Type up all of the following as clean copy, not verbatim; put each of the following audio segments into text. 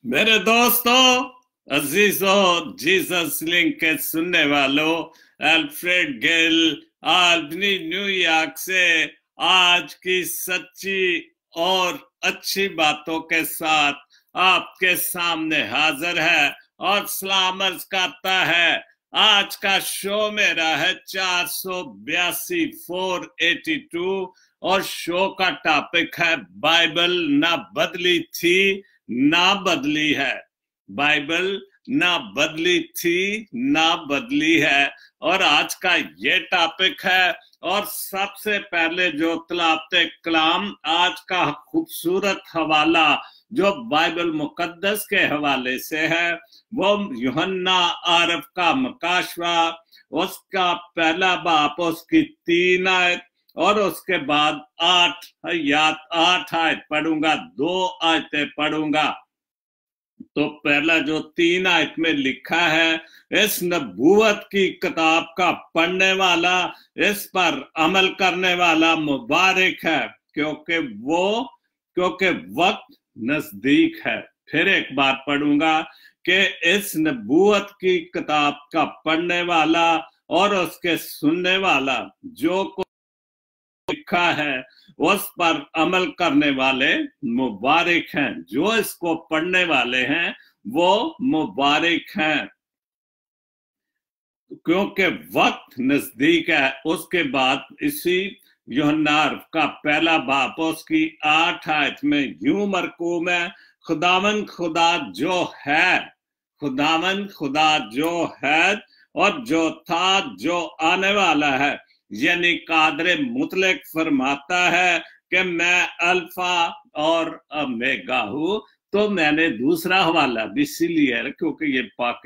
मेरे दोस्तों, अजीजों, Jesus link के सुनने वालों, अल्फ्रेड गिल आल्बनी न्यूयॉर्क से आज की सच्ची और अच्छी बातों के साथ आपके सामने हाजिर है और सलाम अर्ज करता है। आज का शो मेरा है 482 482 और शो का टॉपिक है बाइबल ना बदली थी ना बदली है। बाइबल ना बदली थी ना बदली है और आज का ये टॉपिक है। और सबसे पहले जो तलावते कलाम आज का खूबसूरत हवाला जो बाइबल मुकद्दस के हवाले से है वो यूहन्ना आरफ का मकाशवा, उसका पहला बाप, उसकी 3 आयत और उसके बाद 8 आयत पढ़ूंगा, 2 आयतें पढ़ूंगा। तो पहला जो 3 आयत में लिखा है, इस नबूवत की किताब का पढ़ने वाला, इस पर अमल करने वाला मुबारक है क्योंकि वक्त नजदीक है। फिर एक बार पढ़ूंगा कि इस नबूवत की किताब का पढ़ने वाला और उसके सुनने वाला जो को लिखा है उस पर अमल करने वाले मुबारक हैं। जो इसको पढ़ने वाले हैं वो मुबारक हैं क्योंकि वक्त नजदीक है। उसके बाद इसी यूहन्ना का पहला बाप उसकी 8 आयत में यूं मरकूम है, खुदावन खुदा जो है, खुदावन खुदा जो है और जो था जो आने वाला है, यानी कादरे मुतलक फरमाता है कि मैं अल्फा और ओमेगा हूं। तो मैंने दूसरा हवाला भी इसीलिए है क्योंकि ये पाक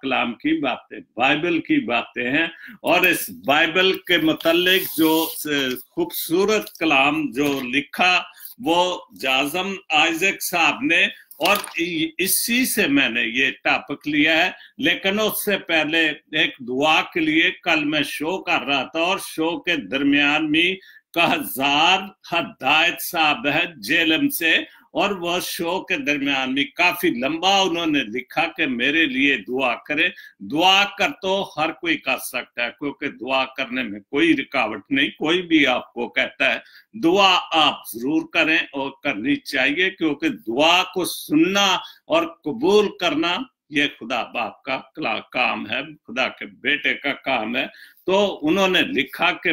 कलाम की बातें, बाइबल की बातें हैं और इस बाइबल के मुतालिक जो खूबसूरत कलाम जो लिखा वो जाज़म आइजक साहब ने, और इसी से मैंने ये टॉपिक लिया है। लेकिन उससे पहले एक दुआ के लिए कल मैं शो कर रहा था और शो के दरमियान में कहजार हदायत साहब है जेलम से, और वह शो के दरमियान में काफी लंबा उन्होंने लिखा कि मेरे लिए दुआ करें। दुआ कर तो हर कोई कर सकता है क्योंकि दुआ करने में कोई रुकावट नहीं। कोई भी आपको कहता है दुआ आप जरूर करें और करनी चाहिए क्योंकि दुआ को सुनना और कबूल करना ये खुदा बाप का काम है, खुदा के बेटे का काम है। तो उन्होंने लिखा कि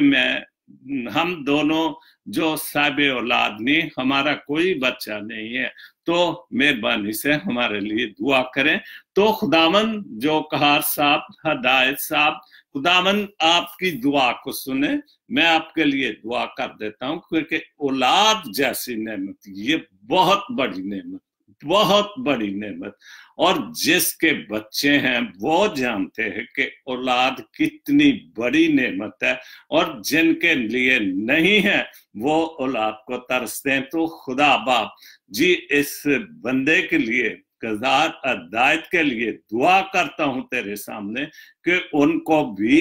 हम दोनों जो साहिब औलाद नहीं, हमारा कोई बच्चा नहीं है, तो मेहरबानी से हमारे लिए दुआ करें। तो खुदावन जो कहार साहब, हदायत साहब, खुदावन आपकी दुआ को सुने। मैं आपके लिए दुआ कर देता हूं क्योंकि औलाद जैसी नेमत ये बहुत बड़ी नेमत, बहुत बड़ी नेमत, और जिसके बच्चे हैं वो जानते हैं कि औलाद कितनी बड़ी नेमत है, और जिनके लिए नहीं है वो औलाद को तरसते हैं। तो खुदा बाप जी इस बंदे के लिए, कज़ार हदायत के लिए दुआ करता हूं तेरे सामने कि उनको भी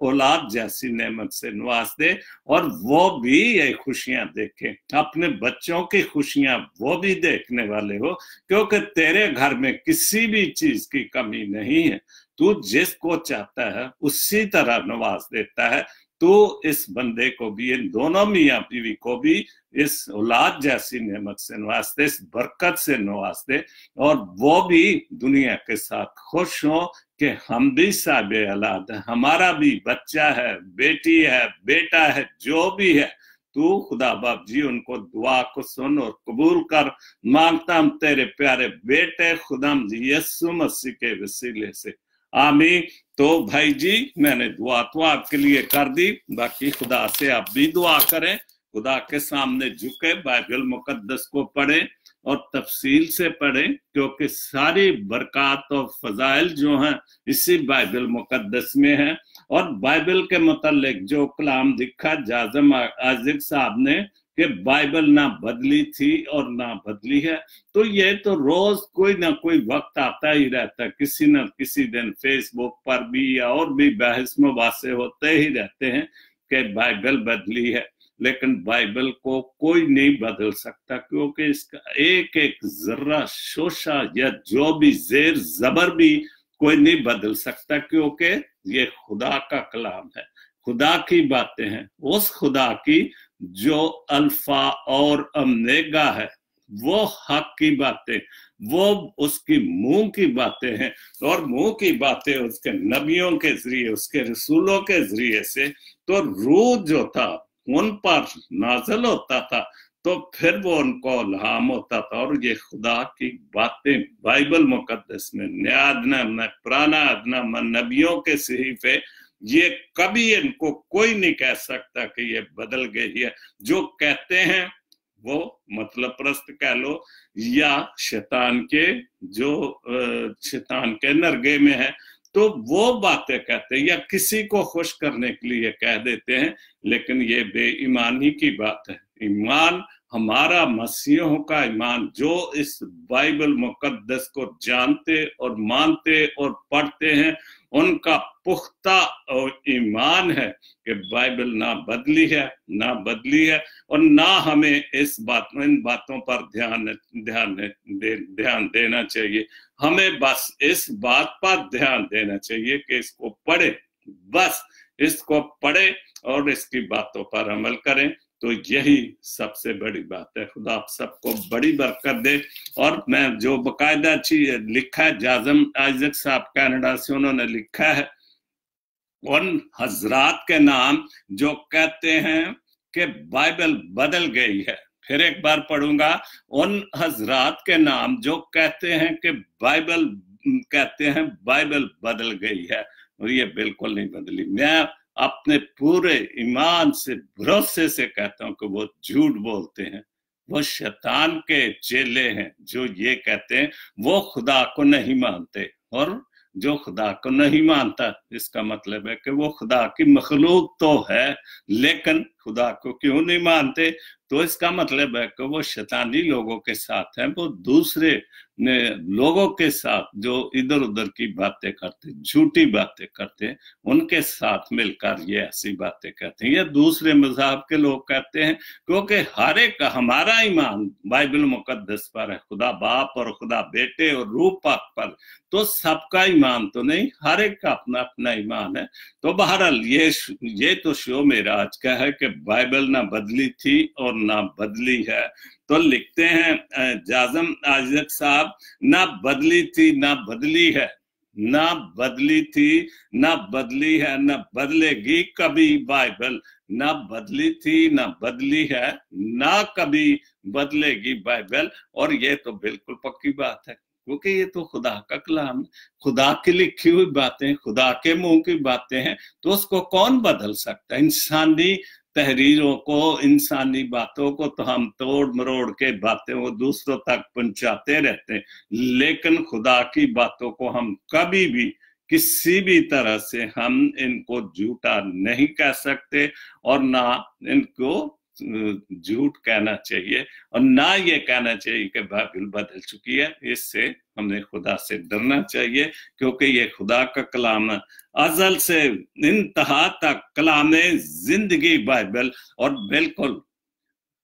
औलाद जैसी नेमत से नवाज दे और वो भी ये खुशियां देखें, अपने बच्चों की खुशियां वो भी देखने वाले हो, क्योंकि तेरे घर में किसी भी चीज की कमी नहीं है। तू जिसको चाहता है उसी तरह नवाज देता है। तो इस बंदे को भी, इन दोनों मियां बीवी को भी इस औलाद जैसी नेमत से नवाज दे, इस बरकत से नवाज दे, और वो भी दुनिया के साथ खुश हो कि हम भी साहिब औलाद है, हमारा भी बच्चा है, बेटी है, बेटा है, जो भी है। तू खुदा बाप जी उनको दुआ को सुन और कबूल कर। मांगता हम तेरे प्यारे बेटे खुदाम जी यीशु मसीह के वसीले से, आमीन। तो भाई जी मैंने दुआ तो आपके लिए कर दी, बाकी खुदा से आप भी दुआ करें, खुदा के सामने झुके, बाइबल मुकद्दस को पढ़ें और तफसील से पढ़ें क्योंकि सारी बरकत और फजाइल जो हैं इसी बाइबल मुकद्दस में है। और बाइबल के मुतालिक जो कलाम लिखा जाज़म आजिक साहब ने कि बाइबल ना बदली थी और ना बदली है, तो ये तो रोज कोई ना कोई वक्त आता ही रहता है, किसी न किसी दिन फेसबुक पर भी या और भी बहस मुबासे होते ही रहते हैं कि बाइबल बदली है। लेकिन बाइबल को कोई नहीं बदल सकता, क्योंकि इसका एक एक जर्रा शोशा या जो भी जेर जबर भी कोई नहीं बदल सकता, क्योंकि ये खुदा का कलाम है, खुदा की बातें हैं, उस खुदा की जो अल्फा और ओमेगा है, वो हक की बातें, वो उसकी मुंह की बातें हैं, और मुंह की बातें उसके नबियों के जरिए, उसके रसूलों के जरिए से तो रूह जो था उन पर नाजल होता था, तो फिर वो उनको इल्हाम होता था। और ये खुदा की बातें बाइबल मुकद्दस में, नया अदनाम में, पुराना अदनाम में, नबियों के सहीफे, ये कभी इनको कोई नहीं कह सकता कि ये बदल गई है। जो कहते हैं वो मतलब प्रस्त कह लो, या शैतान के जो शैतान के नरगे में है, तो वो बातें कहते हैं या किसी को खुश करने के लिए कह देते हैं, लेकिन ये बेईमानी की बात है। ईमान हमारा मसीहों का ईमान, जो इस बाइबल मुकद्दस को जानते और मानते और पढ़ते हैं, उनका पुख्ता और ईमान है कि बाइबल ना बदली है, ना बदली है, और ना हमें इन बातों पर ध्यान देना चाहिए। हमें बस इस बात पर ध्यान देना चाहिए कि इसको पढ़े, बस इसको पढ़े और इसकी बातों पर अमल करें, तो यही सबसे बड़ी बात है। खुदा आप सबको बड़ी बरकत दे। और मैं जो बाकायदा लिखा है, जाज़म आइजक साहब कनाडा से, उन्होंने लिखा है उन हजरात के नाम जो कहते हैं कि बाइबल बदल गई है। फिर एक बार पढ़ूंगा, उन हजरात के नाम जो कहते हैं कि बाइबल बदल गई है, और ये बिल्कुल नहीं बदली। मैं अपने पूरे ईमान से, भरोसे से कहता हूं कि वो झूठ बोलते हैं, वो शैतान के चेले हैं जो ये कहते हैं वो खुदा को नहीं मानते। और जो खुदा को नहीं मानता, इसका मतलब है कि वो खुदा की मखलूक तो है, लेकिन खुदा को क्यों नहीं मानते? तो इसका मतलब है कि वो शैतानी लोगों के साथ हैं, वो दूसरे लोगों के साथ जो इधर उधर की बातें करते, झूठी बातें करते, उनके साथ मिलकर ये ऐसी बातें कहते हैं, या दूसरे मज़हब के लोग कहते हैं, क्योंकि हर एक हमारा ईमान बाइबल मुकद्दस पर है, खुदा बाप और खुदा बेटे और रूह पाक पर, तो सबका ईमान तो नहीं, हर एक का अपना अपना ईमान है। तो बहरहाल ये तो शो मेरा आज का है कि बाइबल ना बदली थी और ना बदली है। तो लिखते हैं जाज़म आइजक साहब, ना बदली थी ना बदली है, ना बदली थी ना बदली है, ना बदलेगी कभी बाइबल, ना बदली थी ना बदली है, ना कभी बदलेगी बाइबल। और ये तो बिल्कुल पक्की बात है, क्योंकि ये तो खुदा का कलाम, खुदा की लिखी हुई बातें, खुदा के मुंह की बातें हैं, तो उसको कौन बदल सकता है? इंसानी तहरीरों को, इंसानी बातों को तो हम तोड़ मरोड़ के बातें वो दूसरों तक पहुंचाते रहते हैं, लेकिन खुदा की बातों को हम कभी भी किसी भी तरह से हम इनको झूठा नहीं कह सकते, और ना इनको झूठ कहना चाहिए, और ना ये कहना चाहिए कि बाइबल बदल चुकी है। इससे हमें खुदा से डरना चाहिए, क्योंकि ये खुदा का कलाम है, अजल से इंतहा तक कलाम जिंदगी बाइबल, और बिल्कुल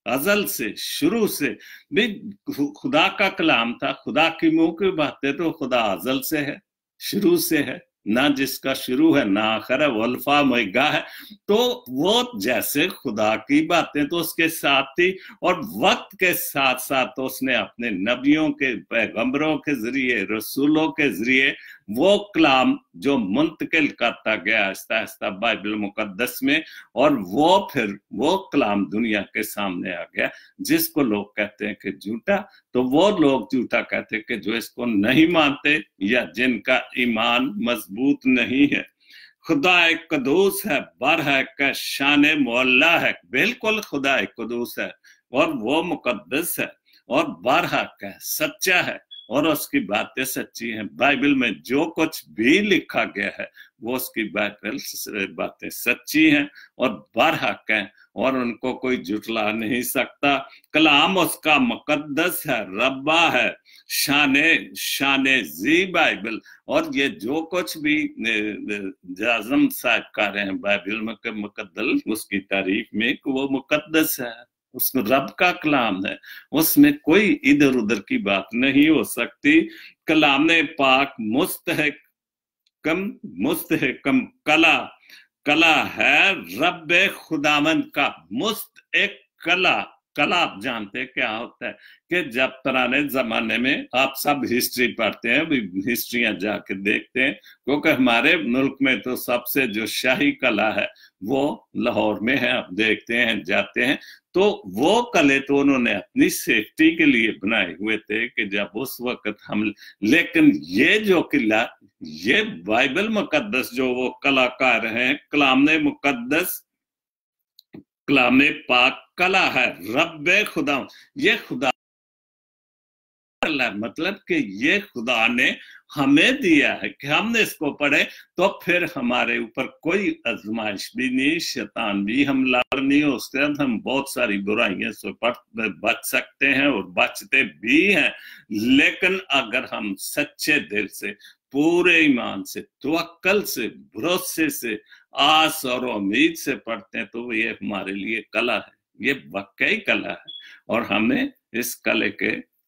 अजल से, शुरू से भी खुदा का कलाम था, खुदा की मुंह की बातें, तो खुदा अजल से है, शुरू से है, ना जिसका शुरू है ना आखिर है, वो अल्फा ओमेगा है। तो वो जैसे खुदा की बातें तो उसके साथ थी, और वक्त के साथ साथ तो उसने अपने नबियों के, पैगंबरों के जरिए, रसूलों के जरिए वो कलाम जो मुंतकिल करता गया आहिस्ता आहिस्ता बाइबल मुकद्दस में, और वो फिर वो कलाम दुनिया के सामने आ गया, जिसको लोग कहते हैं कि झूठा। तो वो लोग झूठा कहते हैं कि जो इसको नहीं मानते या जिनका ईमान मजबूत नहीं है। खुदा एक कदूस है, बर है का शान मोल्ला है, बिल्कुल खुदा एक कदूस है और वो मुकद्दस है और बर हक है, सच्चा है, और उसकी बातें सच्ची हैं। बाइबल में जो कुछ भी लिखा गया है वो उसकी बाइबल बातें सच्ची हैं और बरहक हैं और उनको कोई झुठला नहीं सकता। कलाम उसका मुकद्दस है, रब्बा है, शाने जी बाइबल। और ये जो कुछ भी आज़म साहब कर रहे हैं बाइबल में मुकद्दस, उसकी तारीफ में वो मुकद्दस है, उसको रब का कलाम है, उसमें कोई इधर उधर की बात नहीं हो सकती। कलाम पाक मुस्तहकम कला है रब खुदावंद का कला। आप जानते हैं क्या होता है कि जब पुराने जमाने में, आप सब हिस्ट्री पढ़ते हैं, हिस्ट्रियां जाके देखते हैं, क्योंकि हमारे मुल्क में तो सबसे जो शाही कला है वो लाहौर में है। आप देखते हैं, जाते हैं, तो वो कले तो उन्होंने अपनी सेफ्टी के लिए बनाए हुए थे कि जब उस वक्त हम, लेकिन ये जो किला, ये बाइबल मुकद्दस जो वो कलाकार हैं, कलाम पाक कला है रब खुदा। ये खुदा मतलब कि ये खुदा ने हमें दिया है कि हमने इसको पढ़े तो फिर हमारे ऊपर कोई आजमाइश भी नहीं, शैतान भी हमला नहीं हो सकता, हम बहुत सारी बुराइयों से बच सकते हैं और बचते भी हैं। लेकिन अगर हम सच्चे दिल से, पूरे ईमान से, तवक्कल से, भरोसे से, आस और उम्मीद से पढ़ते हैं तो ये हमारे लिए कला है, ये वाकई कला है और हमें इस कले के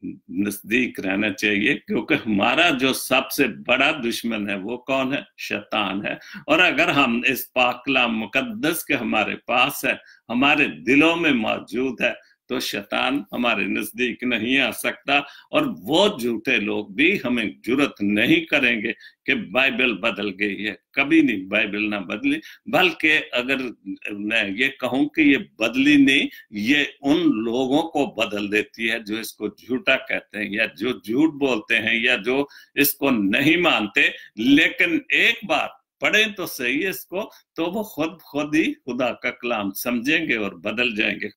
नजदीक रहना चाहिए, क्योंकि हमारा जो सबसे बड़ा दुश्मन है वो कौन है? शैतान है। और अगर हम इस पाक कलाम मुकद्दस के हमारे पास है, हमारे दिलों में मौजूद है, तो शैतान हमारे नजदीक नहीं आ सकता। और वो झूठे लोग भी हमें जुर्रत नहीं करेंगे कि बाइबल बदल गई है। कभी नहीं, बाइबल ना बदली, बल्कि अगर मैं ये कहूं कि ये बदली नहीं, ये उन लोगों को बदल देती है जो इसको झूठा कहते हैं या जो झूठ बोलते हैं या जो इसको नहीं मानते। लेकिन एक बार पढ़ें तो सही इसको, तो वो खुद ही खुदा का कलाम समझेंगे और बदल जाएंगे,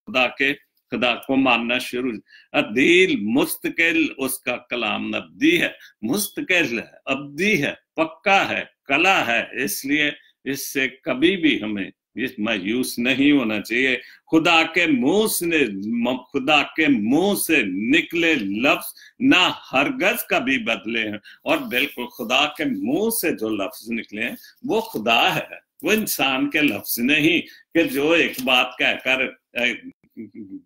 खुदा को मानना शुरू। अदील मुस्तकिल उसका कलाम अब्दी है, मुस्तकिल है, अब्दी है, पक्का है, कला है, इसलिए इससे कभी भी हमें इस मायूस नहीं होना चाहिए। खुदा के मुंह से निकले लफ्ज ना हरगज कभी बदले हैं। और बिल्कुल खुदा के मुंह से जो लफ्ज निकले हैं वो खुदा है, वो इंसान के लफ्ज नहीं कि जो एक बात कहकर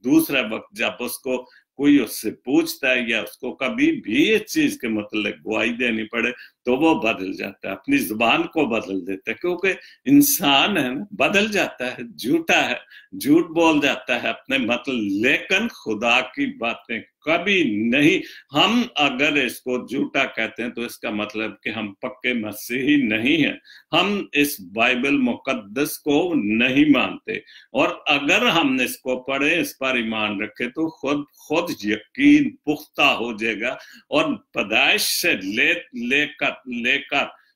दूसरा वक्त जब उसको कोई उससे पूछता है या उसको कभी भी इस चीज के मतलब गवाही देनी पड़े तो वो बदल जाता है, अपनी जुबान को बदल देता है, क्योंकि इंसान है ना, बदल जाता है, झूठा है, झूठ बोल जाता है अपने मतलब। लेकिन खुदा की बातें कभी नहीं। हम अगर इसको झूठा कहते हैं तो इसका मतलब कि हम पक्के मसीही नहीं हैं, हम इस बाइबल मुकद्दस को नहीं मानते। और अगर हम इसको पढ़े, इस पर ईमान रखे, तो खुद यकीन पुख्ता हो जाएगा और पैदाइश से लेकर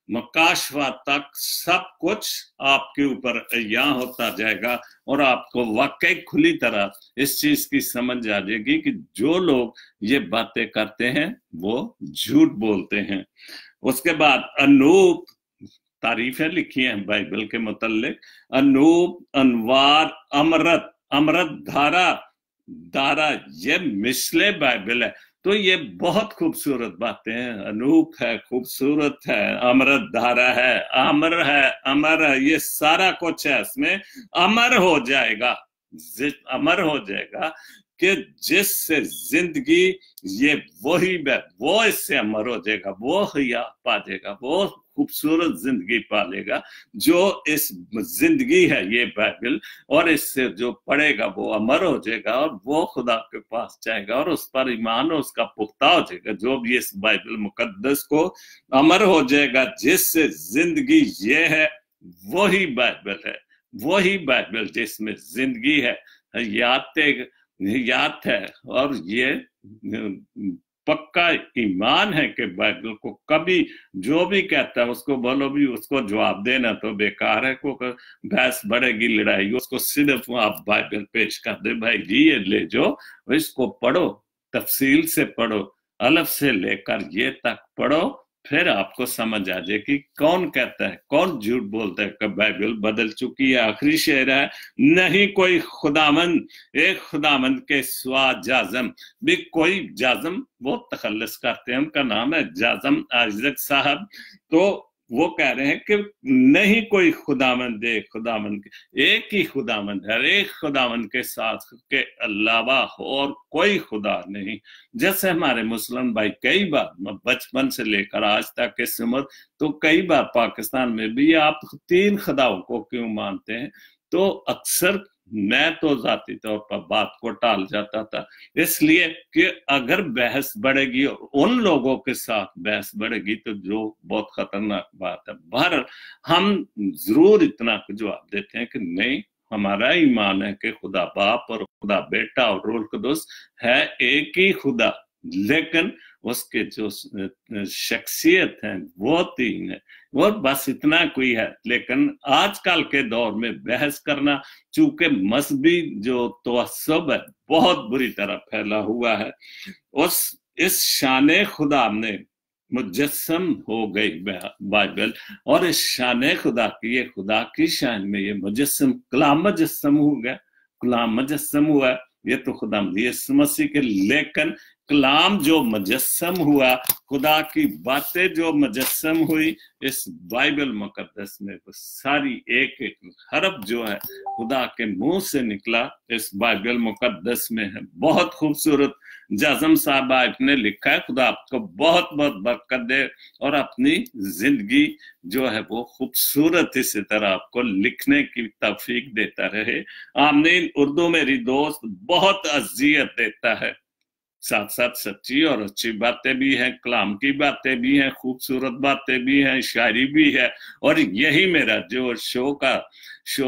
मकाशवा तक सब कुछ आपके ऊपर यहाँ होता जाएगा और आपको वाकई खुली तरह इस चीज की समझ आ जाएगी कि जो लोग ये बातें करते हैं वो झूठ बोलते हैं। उसके बाद अनूप तारीफें लिखी हैं बाइबल के मुतल्लिक, अनूप, अनवार, अमृत धारा, ये मिसले बाइबल है। तो ये बहुत खूबसूरत बातें हैं, अनूप है, खूबसूरत है, अमृत धारा है, अमर है, ये सारा कुछ है, इसमें अमर हो जाएगा कि जिससे जिंदगी, ये वो इससे अमर हो जाएगा, वो हया पा जाएगा, वो खूबसूरत जिंदगी पालेगा जो इस जिंदगी है ये बाइबल, और इससे जो पढ़ेगा वो अमर हो जाएगा और वो खुदा के पास जाएगा और उस पर ईमान उसका पुख्ता हो जाएगा। जो भी इस बाइबल मुकद्दस को अमर हो जाएगा, जिससे जिंदगी ये है, वही बाइबल है, वही बाइबल जिसमें जिंदगी है, हयात है। और ये पक्का ईमान है कि बाइबल को कभी जो भी कहता है उसको बोलो भी, उसको जवाब देना तो बेकार है, को बहस बढ़ेगी, लड़ाई। उसको सिर्फ आप बाइबल पेश कर दे, भाई जी ये ले जो, इसको पढ़ो, तफसील से पढ़ो, अलफ से लेकर ये तक पढ़ो, फिर आपको समझ आ जाए कि कौन कहता है, कौन झूठ बोलता है कि बाइबल बदल चुकी है। आखिरी शेर है, नहीं कोई खुदामंद, एक खुदामंद के सिवा जाजम भी कोई जाजम, वो तखल्लुस करते हैं, उनका नाम है जाजम आइजक साहब। तो वो कह रहे हैं कि नहीं कोई खुदामंद, एक खुदामंद के, एक ही खुदामंद है, एक खुदामंद के साथ के अलावा और कोई खुदा नहीं। जैसे हमारे मुस्लिम भाई कई बार, बचपन से लेकर आज तक इस उम्र, तो कई बार पाकिस्तान में भी आप 3 खुदाओं को क्यों मानते हैं, तो अक्सर मैं तो जाती तौर पर बात को टाल जाता था, इसलिए कि अगर बहस बढ़ेगी और उन लोगों के साथ बहस बढ़ेगी तो जो बहुत खतरनाक बात है। बहरहाल हम जरूर इतना जवाब देते हैं कि नहीं, हमारा ईमान है कि खुदा बाप और खुदा बेटा और रूह कुदुस है एक ही खुदा, लेकिन उसके जो शख्सियत है वो 3 है, और बस इतना कोई है। लेकिन आजकल के दौर में बहस करना, चूंकि मजहबी जो तवस्सुब है बहुत बुरी तरह फैला हुआ है, इस शान खुदा में मुजस्सम हो गई बाइबल, और इस शान खुदा की, ये खुदा की शान में ये मुजस्सम, कलाम मुजस्सम हो गया, कलाम मुजस्सम हुआ, ये तो खुदा यीशु मसीह के, लेकिन कलाम जो मुजस्सम हुआ, खुदा की बातें जो मुजस्सम हुई इस बाइबल मुकद्दस में, वो सारी एक एक हरफ जो है खुदा के मुंह से निकला इस बाइबल मुकद्दस में है। बहुत खूबसूरत जाजम साहब आपने लिखा है, खुदा आपको बहुत बहुत बरकत दे और अपनी जिंदगी जो है वो खूबसूरत इसी तरह आपको लिखने की तौफीक देता रहे। आमीन। उर्दू मेरी दोस्त बहुत अजियत देता है, साथ साथ सच्ची और अच्छी बातें भी हैं, कलाम की बातें भी हैं, खूबसूरत बातें भी हैं, शायरी भी है, और यही मेरा जो शो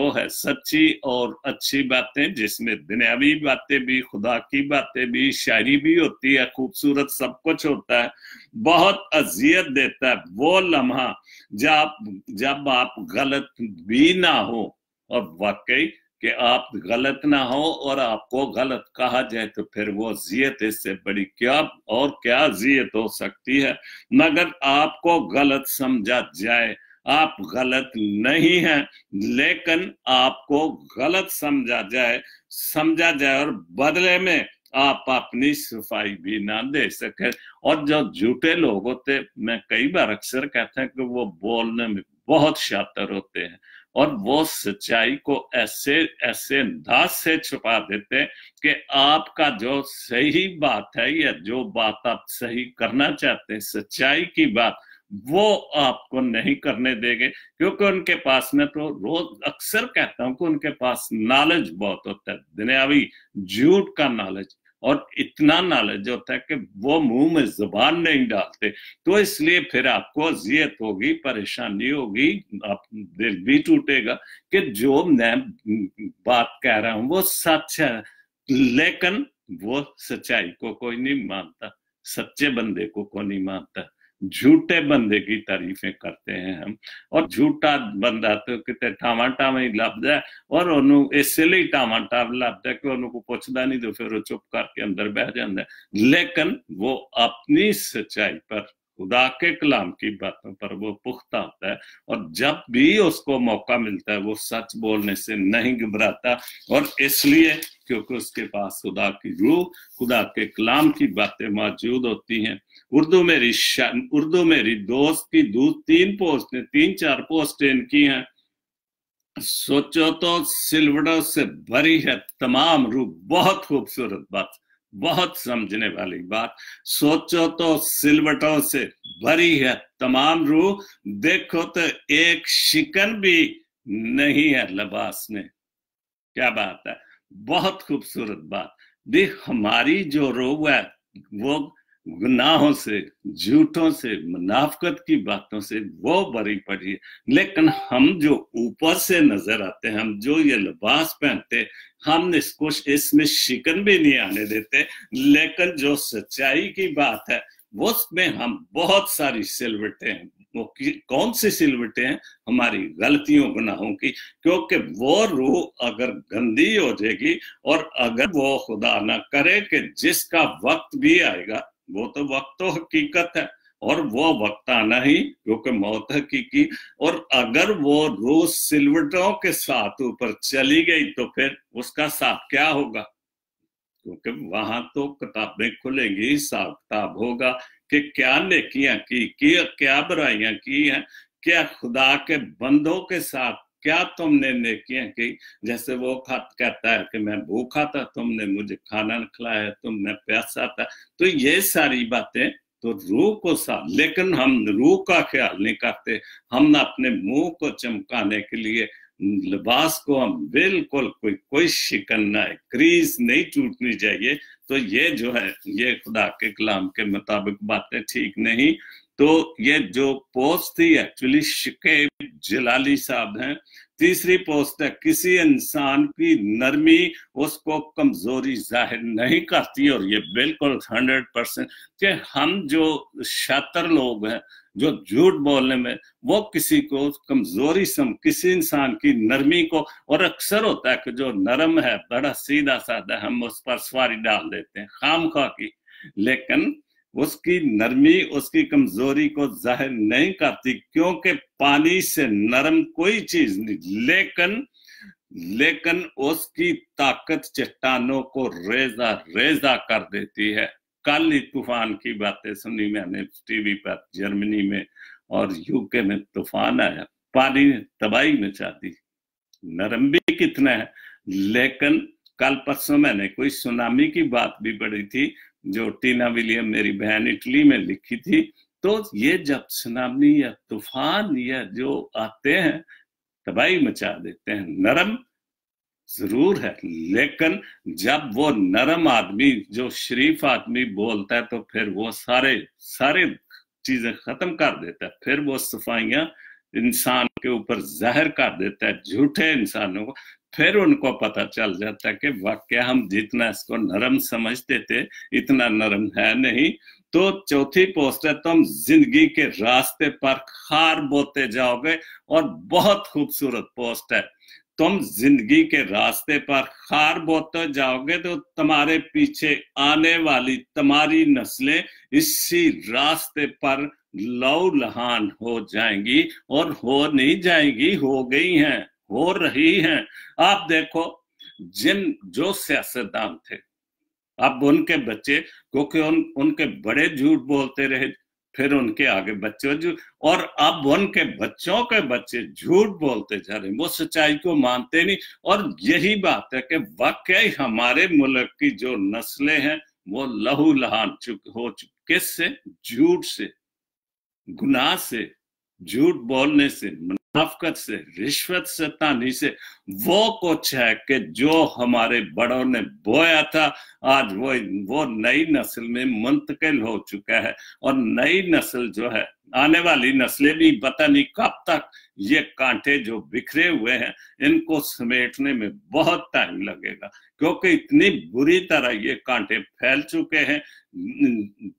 है, सच्ची और अच्छी बातें, जिसमें दुनियावी बातें भी, खुदा की बातें भी, शायरी भी होती है, खूबसूरत सब कुछ होता है। बहुत अजियत देता है वो लम्हा जब आप गलत भी ना हो, और वाकई कि आप गलत ना हो और आपको गलत कहा जाए, तो फिर वो अजियत इससे बड़ी क्या और क्या अजियत हो सकती है। मगर आपको गलत समझा जाए, आप गलत नहीं हैं, लेकिन आपको गलत समझा जाए और बदले में आप अपनी सफाई भी ना दे सके। और जो झूठे लोग होते, मैं कई बार अक्सर कहता हूं कि वो बोलने में बहुत शातिर होते हैं, और वो सच्चाई को ऐसे अंदाज से छुपा देते कि आपका जो सही बात है या जो बात आप सही करना चाहते हैं, सच्चाई की बात, वो आपको नहीं करने देंगे, क्योंकि उनके पास, मैं तो रोज अक्सर कहता हूं कि उनके पास नॉलेज बहुत होता है, दुनियावी झूठ का नॉलेज, और इतना नॉलेज होता है कि वो मुंह में जुबान नहीं डालते। तो इसलिए फिर आपको अजियत होगी, परेशानी होगी, आप दिल भी टूटेगा कि जो मैं बात कह रहा हूं वो सच है, लेकिन वो सच्चाई को कोई नहीं मानता, सच्चे बंदे को कोई नहीं मानता, झूठे बंदे की तारीफें करते हैं हम। और झूठा बंदा तो कितने टावा टावा ही लभदा है, और उन्होंने इसलिए टावा टाव लभदा है कि उन्होंने पुछदा नहीं, तो फिर वो चुप करके अंदर बह जाता है। लेकिन वो अपनी सच्चाई पर, खुदा के कलाम की बातों पर वो पुख्ता होता है, और जब भी उसको मौका मिलता है वो सच बोलने से नहीं घबराता, और इसलिए क्योंकि उसके पास खुदा की रूह, खुदा के कलाम की बातें मौजूद होती हैं। उर्दू मेरी दोस्त की 3-4 पोस्टें इनकी हैं। सोचो तो सिलवटों से भरी है तमाम रूह, बहुत खूबसूरत बात, बहुत समझने वाली बात। सोचो तो सिलवटों से भरी है तमाम रूह, देखो तो एक शिकन भी नहीं है लिबास में। क्या बात है, बहुत खूबसूरत बात। देख, हमारी जो रूह है वो गुनाहों से, झूठों से, मुनाफकत की बातों से वो भरी पड़ी है, लेकिन हम जो ऊपर से नजर आते हैं, हम जो ये लिबास पहनते, हम इसमें शिकन भी नहीं आने देते, लेकिन जो सच्चाई की बात है वो उसमें हम बहुत सारी सिलवटें हैं। वो कौन सी सिलवटें हैं? हमारी गलतियों गुनाहों की, क्योंकि वो रूह अगर गंदी हो जाएगी, और अगर वो खुदा ना करे कि जिसका वक्त भी आएगा वो तो वक्त तो हकीकत है, और वो वक्त आना ही, क्योंकि मौत हकीकी। और अगर वो रूह सिलवटों के साथ ऊपर चली गई तो फिर उसका साथ क्या होगा? क्योंकि वहां तो किताबें खुलेंगी, हिसाब किताब होगा कि क्या नेकियां की, क्या बुराइयां की हैं, क्या खुदा के बंदों के साथ क्या तुमने नेकियां की। जैसे वो कहता है कि मैं भूखा था, तुमने मुझे खाना खिलाया, तुमने प्यासा था। तो ये सारी बातें तो रूह को साथ, लेकिन हम रूह का ख्याल नहीं करते। हम अपने मुंह को चमकाने के लिए लिबास को हम बिल्कुल कोई शिकन ना है, क्रीज नहीं टूटनी चाहिए। तो ये जो है, ये खुदा के कलाम के मुताबिक बातें ठीक नहीं। तो ये जो पोस्ट थी एक्चुअली शिकेब जलाली साहब हैं। तीसरी पोस्ट है, किसी इंसान की नरमी उसको कमजोरी जाहिर नहीं करती। और ये बिल्कुल 100% कि हम जो शातिर लोग हैं, जो झूठ बोलने में, वो किसी को कमजोरी किसी इंसान की नरमी को, और अक्सर होता है कि जो नरम है, बड़ा सीधा साधा, हम उस पर सवारी डाल देते हैं खामखा की, लेकिन उसकी नरमी उसकी कमजोरी को जाहिर नहीं करती, क्योंकि पानी से नरम कोई चीज नहीं, लेकिन उसकी ताकत चट्टानों को रेजा रेजा कर देती है। कल ही तूफान की बातें सुनी मैंने टीवी पर, जर्मनी में और यूके में तूफान आया, पानी ने तबाही मचा दी। नरम भी कितना है, लेकिन कल परसों मैंने कोई सुनामी की बात भी पढ़ी थी, जो टीना विलियम मेरी बहन इटली में लिखी थी। तो ये जब सुनामी या तूफान या जो आते हैं तबाही मचा देते हैं। नरम जरूर है, लेकिन जब वो नरम आदमी, जो शरीफ आदमी बोलता है, तो फिर वो सारे चीजें खत्म कर देता है। फिर वो सफाइयां इंसान के ऊपर जाहिर कर देता है, झूठे इंसानों को। फिर उनको पता चल जाता है कि वाकया हम जितना इसको नरम समझते थे, इतना नरम है नहीं। तो चौथी पोस्ट है, तुम जिंदगी के रास्ते पर खार बोते जाओगे। और बहुत खूबसूरत पोस्ट है, तुम जिंदगी के रास्ते पर खार बोते जाओगे तो तुम्हारे पीछे आने वाली तुम्हारी नस्लें इसी रास्ते पर लहू लहान हो जाएंगी। और हो नहीं जाएंगी, हो गई हैं, हो रही हैं। आप देखो, जो सियासतदान थे, अब उनके बच्चे, क्योंकि उनके बड़े झूठ बोलते रहे, फिर उनके आगे बच्चे, और अब उनके बच्चों के बच्चे झूठ बोलते जा रहे हैं, वो सच्चाई को मानते नहीं। और यही बात है कि वाकई हमारे मुल्क की जो नस्लें हैं वो लहू लहान हो चुकी। किससे? झूठ से, गुनाह से, झूठ बोलने से, मुनाफकत से, रिश्वत सतानी से। वो कुछ है कि जो हमारे बड़ों ने बोया था, आज वो नई नस्ल में मुंतकिल हो चुका है। और नई नस्ल जो है, आने वाली नस्लें भी पता नहीं कब तक ये कांटे जो बिखरे हुए हैं, इनको समेटने में बहुत टाइम लगेगा, क्योंकि इतनी बुरी तरह ये कांटे फैल चुके हैं।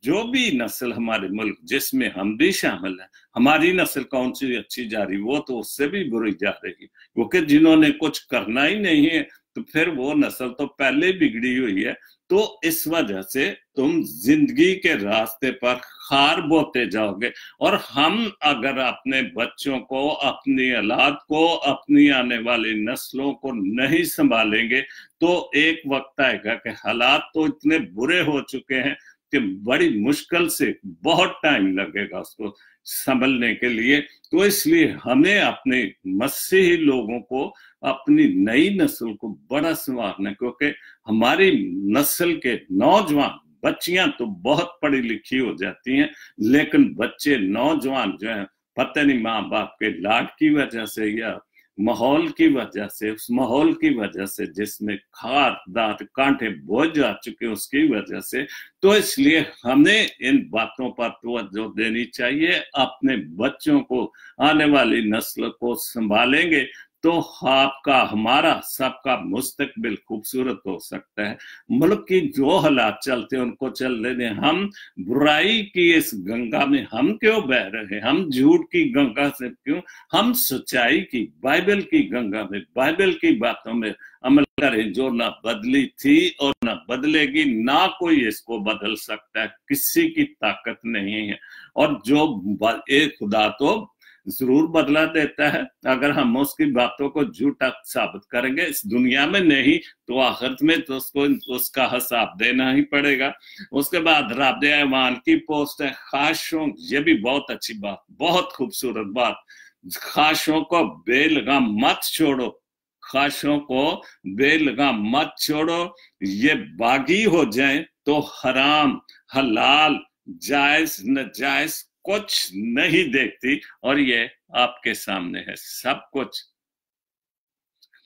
जो भी नस्ल हमारे मुल्क, जिसमें हम भी शामिल हैं, हमारी नस्ल कौन सी अच्छी जा रही, वो तो उससे भी बुरी जा रही, क्योंकि जिन्होंने कुछ करना ही नहीं है, तो फिर वो नस्ल तो पहले बिगड़ी हुई है। तो इस वजह से तुम जिंदगी के रास्ते पर खार बोते जाओगे। और हम अगर अपने बच्चों को, अपनी औलाद को, अपनी आने वाली नस्लों को नहीं संभालेंगे, तो एक वक्त आएगा कि हालात तो इतने बुरे हो चुके हैं कि बड़ी मुश्किल से, बहुत टाइम लगेगा उसको संभलने के लिए। तो इसलिए हमें अपने मसीही लोगों को, अपनी नई नस्ल को बड़ा संवारना, क्योंकि हमारी नस्ल के नौजवान बच्चियां तो बहुत पढ़ी लिखी हो जाती हैं, लेकिन बच्चे नौजवान जो हैं, पता नहीं माँ बाप के लाड की वजह से या माहौल की वजह से, उस माहौल की वजह से जिसमें खार दांत कांटे बोझ जा चुके, उसकी वजह से। तो इसलिए हमें इन बातों पर तवज्जो देनी चाहिए। अपने बच्चों को, आने वाली नस्ल को संभालेंगे तो आपका, हमारा, सबका मुस्तकबिल खूबसूरत हो सकता है। मुल्क की जो हालात चलते हैं उनको चलने दें। हम बुराई की इस गंगा में हम क्यों बह रहे हैं? हम झूठ की गंगा से क्यों? हम सच्चाई की, बाइबल की गंगा में, बाइबल की बातों में अमल करें जो ना बदली थी और ना बदलेगी, ना कोई इसको बदल सकता है, किसी की ताकत नहीं है। और जो एक खुदा तो जरूर बदला देता है, अगर हम उसकी बातों को झूठा साबित करेंगे इस दुनिया में नहीं तो आखिरत में तो उसको उसका हिसाब देना ही पड़ेगा। उसके बाद राब ऐवान की पोस्ट है, ख्वाहिशों, ये भी बहुत अच्छी बात, बहुत खूबसूरत बात, ख्वाहिशों को बेलगाम मत छोड़ो, ख्वाहिशों को बेलगाम मत छोड़ो, ये बागी हो जाए तो हराम हलाल जायज नजायज कुछ नहीं देखती, और ये आपके सामने है सब कुछ।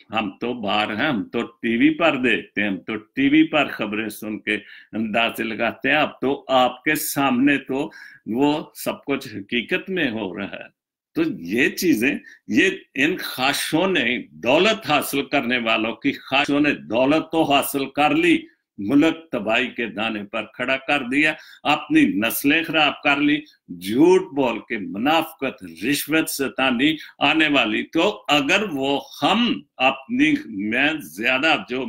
हम तो बाहर हैं, हम तो टीवी पर देखते हैं, हम तो टीवी पर खबरें सुन के अंदाजे लगाते हैं, अब तो आपके सामने तो वो सब कुछ हकीकत में हो रहा है। तो ये चीजें, ये इन ख्वाहिशों ने, दौलत हासिल करने वालों की ख्वाहिशों ने दौलत तो हासिल कर ली, मुल्क तबाही के दाने पर खड़ा कर दिया, अपनी नस्लें खराब कर ली, झूठ बोल के मुनाफकत रिश्वत सतानी आने वाली। तो अगर वो हम अपनी, मैं ज्यादा जो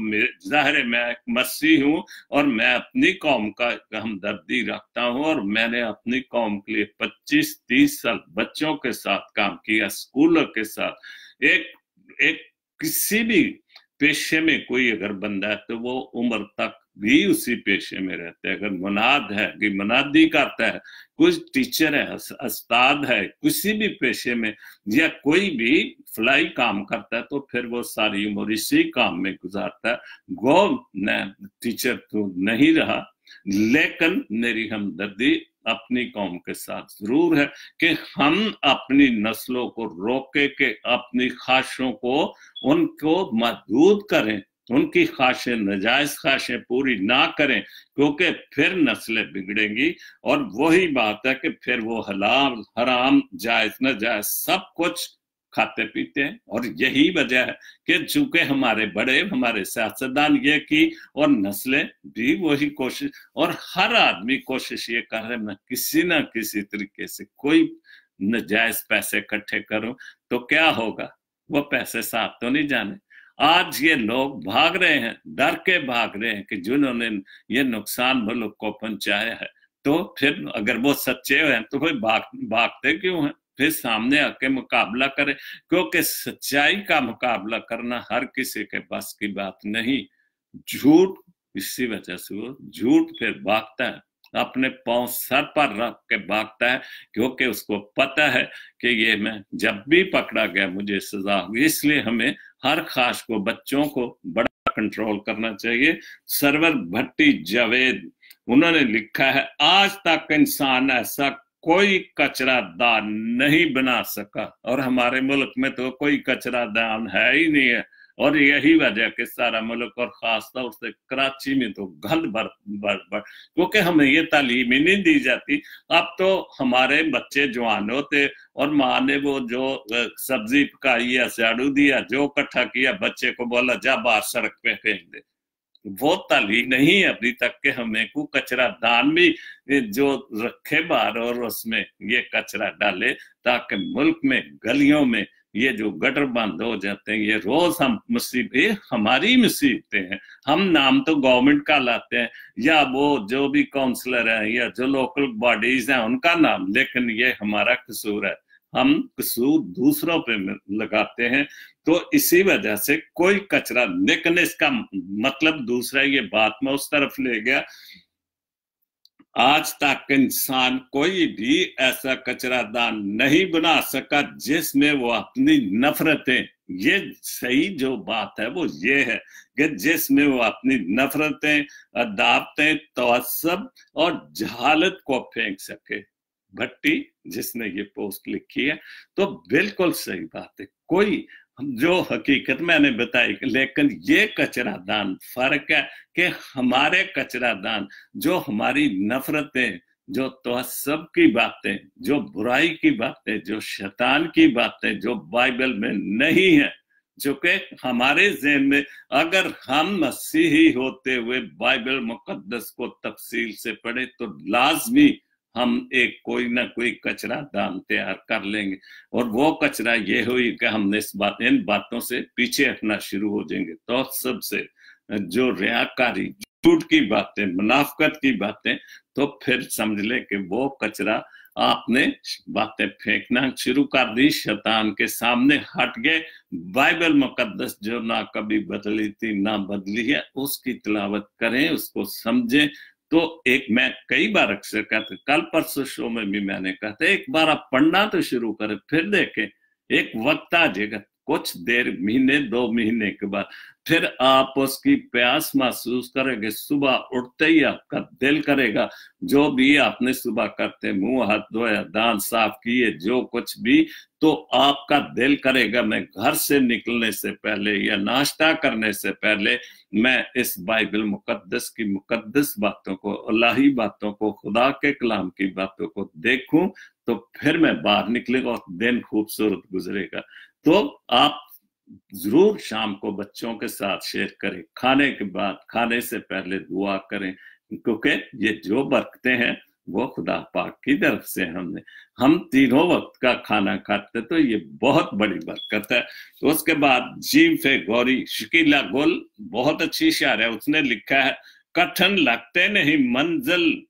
जाहिर है मैं मसीह हूं और मैं अपनी कौम का हमदर्दी रखता हूं, और मैंने अपनी कौम के लिए 25-30 साल बच्चों के साथ काम किया, स्कूलों के साथ। एक किसी भी पेशे में कोई अगर बंदा है तो वो उम्र तक भी उसी पेशे में रहता है। अगर मुनाद है कि मुनादी करता है, कुछ टीचर है, उस्ताद है, किसी भी पेशे में, या कोई भी फलाई काम करता है, तो फिर वो सारी उम्र इसी काम में गुजारता है। गो न टीचर तो नहीं रहा, लेकिन मेरी हमदर्दी अपनी कौम के साथ जरूर है कि हम अपनी नस्लों को रोके के अपनी ख्वाहिशों को उनको महदूद करें, उनकी ख्वाहिशें, नजायज ख्वाहिशें पूरी ना करें, क्योंकि फिर नस्लें बिगड़ेंगी। और वही बात है कि फिर वो हलाल हराम जायज नाजायज सब कुछ खाते पीते हैं। और यही वजह है कि चूंकि हमारे बड़े, हमारे सियासतदान ये की, और नस्लें भी वही कोशिश, और हर आदमी कोशिश ये कर रहे, मैं किसी ना किसी तरीके से कोई नजायज पैसे इकट्ठे करूं, तो क्या होगा, वो पैसे साथ तो नहीं जाने। आज ये लोग भाग रहे हैं, डर के भाग रहे हैं कि जिन्होंने ये नुकसान मुल्क को पहुंचाया है, तो फिर अगर वो सच्चे हैं तो कोई भागते क्यों हैं, फिर सामने आके मुकाबला करे, क्योंकि सच्चाई का मुकाबला करना हर किसी के बस की बात नहीं। झूठ, इसी वजह से वो झूठ फिर भागता है, अपने पांव सर पर रख के भागता है, क्योंकि उसको पता है कि ये मैं जब भी पकड़ा गया मुझे सजा होगी। इसलिए हमें हर ख्वाहिश को, बच्चों को बड़ा कंट्रोल करना चाहिए। सरवर भट्टी जावेद, उन्होंने लिखा है, आज तक इंसान ऐसा कोई कचरा दान नहीं बना सका, और हमारे मुल्क में तो कोई कचरा दान है ही नहीं है। और यही वजह कि सारा मुल्क और खास तौर से कराची में तो गंद भर क्योंकि हमें ये तालीम ही नहीं दी जाती। अब तो हमारे बच्चे जवान होते और माँ ने वो जो सब्जी पकाई या झाड़ू दिया, जो इकट्ठा किया, बच्चे को बोला जा बाहर सड़क पे फेंक दे। वो तालीम नहीं अभी तक के हमें को कचरा दान भी जो रखे बाहर और उसमें ये कचरा डाले, ताकि मुल्क में गलियों में ये जो गटर बंद हो जाते हैं, ये रोज हम मुसीबत, हमारी मुसीबतें हैं। हम नाम तो गवर्नमेंट का लाते हैं, या वो जो भी काउंसलर है या जो लोकल बॉडीज हैं उनका नाम, लेकिन ये हमारा कसूर है, हम कसूर दूसरों पे लगाते हैं। तो इसी वजह से कोई कचरा, लेकिन इसका मतलब दूसरा, ये बात मैं उस तरफ ले गया, आज तक इंसान कोई भी ऐसा कचरा दान नहीं बना सका जिसमें वो अपनी नफरतें, ये सही जो बात है वो ये है कि जिसमें वो अपनी नफरतें, अदावतें, तवस्सुब और जहालत को फेंक सके। भट्टी जिसने ये पोस्ट लिखी है, तो बिल्कुल सही बात है, कोई जो हकीकत मैंने बताई, लेकिन ये कचरा दान फर्क है कि हमारे कचरा दान जो हमारी नफरतें, जो तवस्सुब की बातें, जो बुराई की बातें, जो शैतान की बातें, जो बाइबल में नहीं है, जो कि हमारे ज़हन में, अगर हम मसीही होते हुए बाइबल मुकद्दस को तफसील से पढ़े तो लाजमी हम एक कोई ना कोई कचरा दान तैयार कर लेंगे, और वो कचरा ये हुई कि हमने इन बातों से पीछे हटना शुरू हो जाएंगे। तो सबसे जो रियाकारी, झूठ की बातें, मुनाफकत की बातें, तो फिर समझ ले कि वो कचरा आपने बातें फेंकना शुरू कर दी, शैतान के सामने हट गए। बाइबल मुकद्दस जो ना कभी बदली थी ना बदली है, उसकी तिलावत करें, उसको समझें। तो एक मैं कई बार अक्सर कहते, कल परसों शो में भी मैंने कहा था, एक बार आप पढ़ना तो शुरू करें, फिर देखें, एक वक्त आ जाएगा, कुछ देर, महीने 2 महीने के बाद फिर आप उसकी प्यास महसूस करेंगे। सुबह उठते ही आपका दिल करेगा, जो भी आपने सुबह करते, मुंह हाथ धोया, दांत साफ किए, जो कुछ भी, तो आपका दिल करेगा मैं घर से निकलने से पहले या नाश्ता करने से पहले मैं इस बाइबल मुकद्दस की मुकद्दस बातों को, अल्लाही बातों को, खुदा के कलाम की बातों को देखूं, तो फिर मैं बाहर निकलेगा और दिन खूबसूरत गुजरेगा। तो आप जरूर शाम को बच्चों के साथ शेयर करें, खाने के बाद, खाने से पहले दुआ करें, क्योंकि ये जो बरकतें हैं वो खुदा पाक की तरफ से हम तीनों वक्त का खाना खाते, तो ये बहुत बड़ी बरकत है। तो उसके बाद जीफे गौरी शकीला गुल, बहुत अच्छी शायर है, उसने लिखा है, कठिन लगते नहीं मंजिल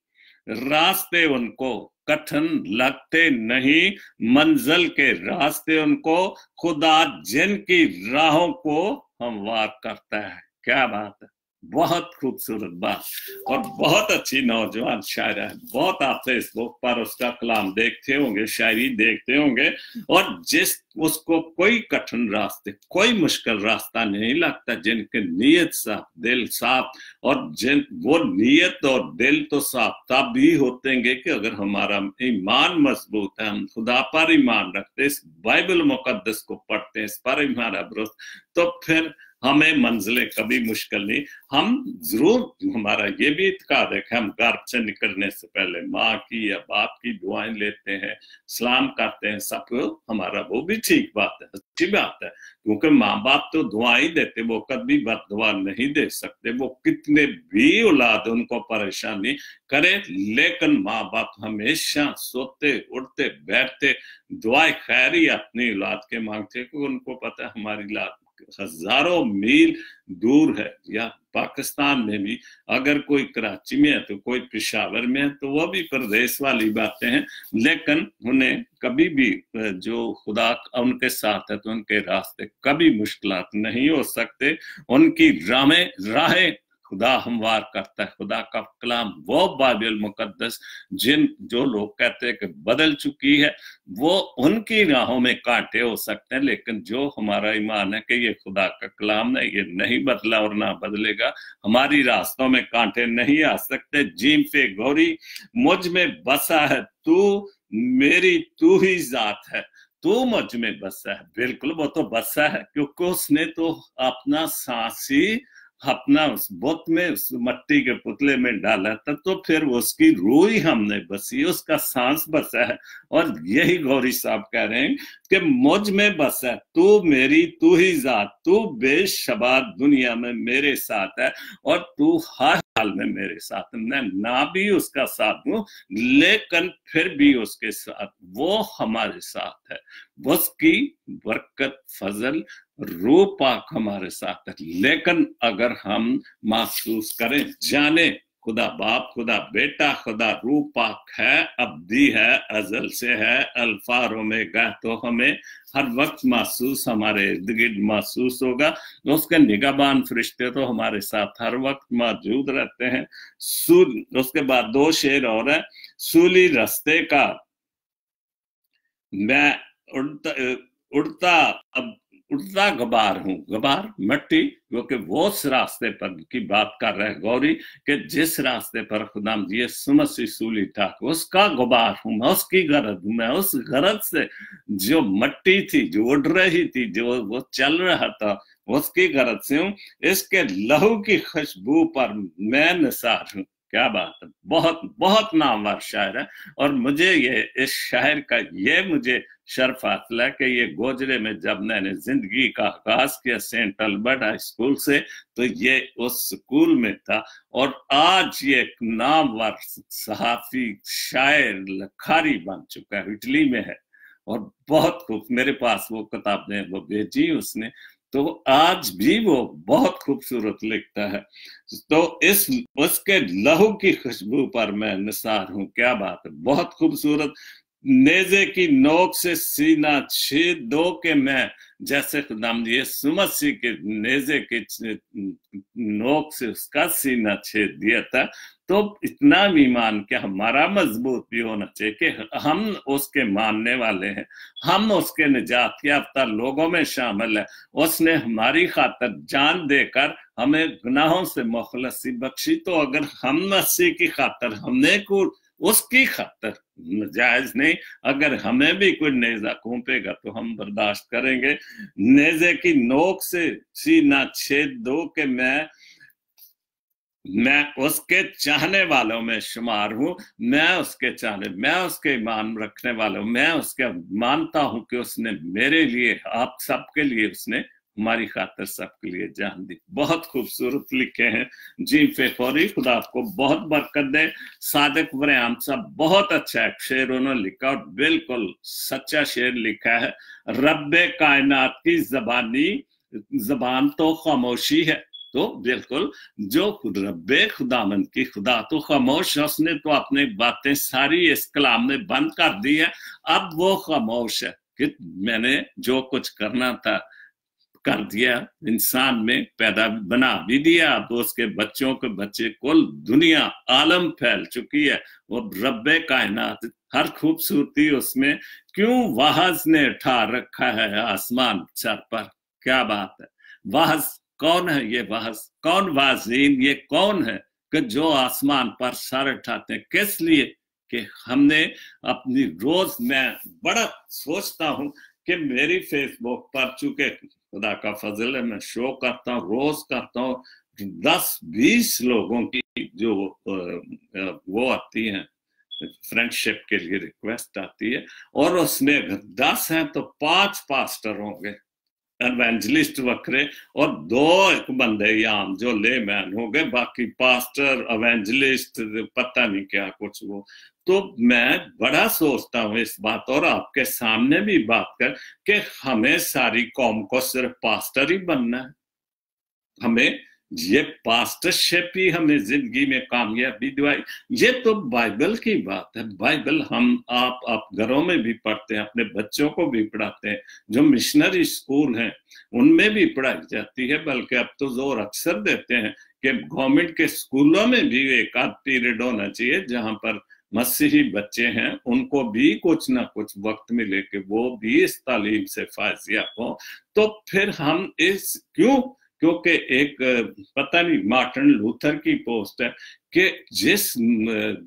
रास्ते उनको, कठिन लगते नहीं मंजिल के रास्ते उनको, खुदा जिनकी राहों को हमवार करता है। क्या बात है, बहुत खूबसूरत बात, और बहुत अच्छी नौजवान शायरा है। बहुत आप फेसबुक पर उसका कलाम देखते होंगे, शायरी देखते होंगे, और जिस उसको कोई कठिन रास्ते, कोई मुश्किल रास्ता नहीं लगता, जिनके नीयत साफ, दिल साफ, और जिन वो नीयत और दिल तो साफ तब भी होते हैं कि अगर हमारा ईमान मजबूत है, हम खुदा पर ईमान रखते, इस बाइबल मुकद्दस को पढ़ते हैं, इस पर हमारा भरोसा, तो फिर हमें मंजिलें कभी मुश्किल नहीं। हम जरूर, हमारा ये भी इत्काद है कि हम घर से निकलने से पहले माँ की या बाप की दुआएं लेते हैं, सलाम करते हैं, सबको, हमारा वो भी ठीक बात है, अच्छी बात है, क्योंकि माँ बाप तो दुआएं देते, वो कभी बददुआ नहीं दे सकते, वो कितने भी औलाद उनको परेशानी करे, लेकिन माँ बाप हमेशा सोते उठते बैठते दुआएं खैर ही अपनी औलाद के मांगते, क्योंकि उनको पता है हमारी औलाद हजारों मील दूर है। या पाकिस्तान में भी अगर कोई कराची में है तो कोई पेशावर में है, तो वह भी प्रदेश वाली बातें हैं, लेकिन उन्हें कभी भी जो खुदा उनके साथ है तो उनके रास्ते कभी मुश्किलात नहीं हो सकते, उनकी राहें खुदा हमवार करता है। खुदा का कलाम, वो बाइबल मुकद्दस जो लोग कहते हैं कि बदल चुकी है, वो उनकी राहों में कांटे हो सकते हैं, लेकिन जो हमारा ईमान है कि ये खुदा का कलाम है, ये नहीं बदला और ना बदलेगा, हमारी रास्तों में कांटे नहीं आ सकते। जीम पे गौरी मुझ में बसा है तू, मेरी तू ही जात है, तू मुझ में बसा है। बिल्कुल वो तो बसा है, क्योंकि उसने तो अपना सांस ही अपना उस बुत में, उस मट्टी के पुतले में डाला था, तो फिर उसकी रूह ही हमने बसी, उसका सांस बसा है। और यही गौरी साहब कह रहे हैं कि मुझ में बसा है तू, मेरी तू ही जात, तू बेशबा दुनिया में मेरे साथ है, और तू हर हाल में मेरे साथ। मैं ना भी उसका साथ हूं, लेकिन फिर भी उसके साथ, वो हमारे साथ है, उसकी बरकत, फजल, रूह पाक हमारे साथ है। लेकिन अगर हम महसूस करें, जाने खुदा बाप, खुदा बेटा, खुदा रूह पाक है, अब्दी है, अजल से है, अल्फा और ओमेगा, तो हमें हर वक्त महसूस, हमारे इर्द गिर्द महसूस होगा। उसके निगहबान फरिश्ते तो हमारे साथ हर वक्त मौजूद रहते हैं। उसके बाद 2 शेर और है, सूली रास्ते का मैं उड़ता गबार हूं, गबार मिट्टी, क्योंकि वो उस रास्ते पर की बात कर रहे हैं गौरी, कि जिस रास्ते पर खुदा यीशु मसीह सूली था, उसका गुबार हूं मैं, उसकी गरज हूं मैं, उस गरज से जो मिट्टी थी, जो उड़ रही थी, जो वो चल रहा था, उसकी गरज से हूं। इसके लहू की खुशबू पर मैं निसार हूं। क्या बात है, बहुत बहुत नामवर शायर है। और मुझे ये इस शायर का ये मुझे शर्फ हासिल है कि ये गोजरे में जब मैंने जिंदगी का आगाज किया सेंट अल्बर्ट हाई स्कूल से, तो ये उस स्कूल में था। और आज ये एक नामवर सहाफी शायर लखारी बन चुका है, इटली में है। और बहुत खूब, मेरे पास वो किताबें वो भेजी उसने, तो आज भी वो बहुत खूबसूरत लिखता है। तो इस उसके लहू की खुशबू पर मैं निसार हूं, क्या बात है, बहुत खूबसूरत। नेजे की नोक से सीना छेद दो के मैं, जैसे खुदाम यीशु मसीह के नेजे के नोक से उसका सीना छेद दिया था। तो इतना ईमान क्या हमारा मजबूत भी होना चाहिए कि हम उसके मानने वाले हैं, हम उसके निजात याफ्ता लोगों में शामिल है। उसने हमारी खातिर जान देकर हमें गुनाहों से मुखलसी बख्शी। तो अगर हम मसीह की खातिर, हमने को उसकी खातिर जायज नहीं, अगर हमें भी कोई नेजा घूंपेगा तो हम बर्दाश्त करेंगे। नेजे की नोक से सीना छेद दो कि मैं उसके चाहने वालों में शुमार हूं, मैं उसके ईमान रखने वाला हूं, मैं उसके मानता हूं कि उसने मेरे लिए, आप सबके लिए, उसने हमारी खातिर सबके लिए जान दी। बहुत खूबसूरत लिखे हैं जी फेफोरी, खुदा आपको बहुत बरकत दे। सादिक वरयाम साहब बहुत अच्छा शेर उन्होंने लिखा और बिल्कुल सच्चा शेर लिखा है। रब्बे कायनात की जबान तो खामोशी है। तो बिल्कुल जो रब्बे खुदामन की खुदा तो खामोश, उसने तो अपनी बातें सारी इस कलाम में बंद कर दी है। अब वो खामोश है कि मैंने जो कुछ करना था कर दिया, इंसान में पैदा बना भी दिया। अब उसके बच्चों के बच्चे, कुल दुनिया आलम फैल चुकी है। वो रब्बे कायनात, हर खूबसूरती उसमें, क्यों वाहज ने उठा रखा है आसमान सर पर, क्या बात है। वाहज कौन है? ये वाहज कौन, वाजीन ये कौन है कि जो आसमान पर सर उठाते हैं? किस लिए? कि हमने अपनी रोज, मैं बड़ा सोचता हूं कि मेरी फेसबुक पर, चूंकि खुदा का फजल है, मैं शो करता हूँ, रोज करता हूँ, 10-20 लोगों की जो वो आती हैं फ्रेंडशिप के लिए रिक्वेस्ट आती है, और उसमें अगर 10 हैं तो 5 पास्टर होंगे, एवेंजलिस्ट वक्रे, और 2 बंदे आम जो ले मैन हो गए, बाकी पास्टर एवेंजलिस्ट पता नहीं क्या कुछ वो। तो मैं बड़ा सोचता हूँ इस बात, और आपके सामने भी बात कर कि हमें सारी कौम को सिर्फ पास्टर ही बनना है। हमें ये पास्टरशिप ही हमें जिंदगी में कामयाबी दिवाई। ये तो बाइबल की बात है। बाइबल हम आप घरों में भी पढ़ते हैं, अपने बच्चों को भी पढ़ाते हैं। जो मिशनरी स्कूल हैं उनमें भी पढ़ाई जाती है, बल्कि अब तो जोर अक्सर देते हैं कि गवर्नमेंट के स्कूलों में भी एक आध पीरियड होना चाहिए जहां पर मसीही बच्चे हैं उनको भी कुछ ना कुछ वक्त मिले कि वो भी इस तालीम से फायजियाब हो। तो फिर हम क्योंकि एक पता नहीं मार्टिन लूथर की पोस्ट है कि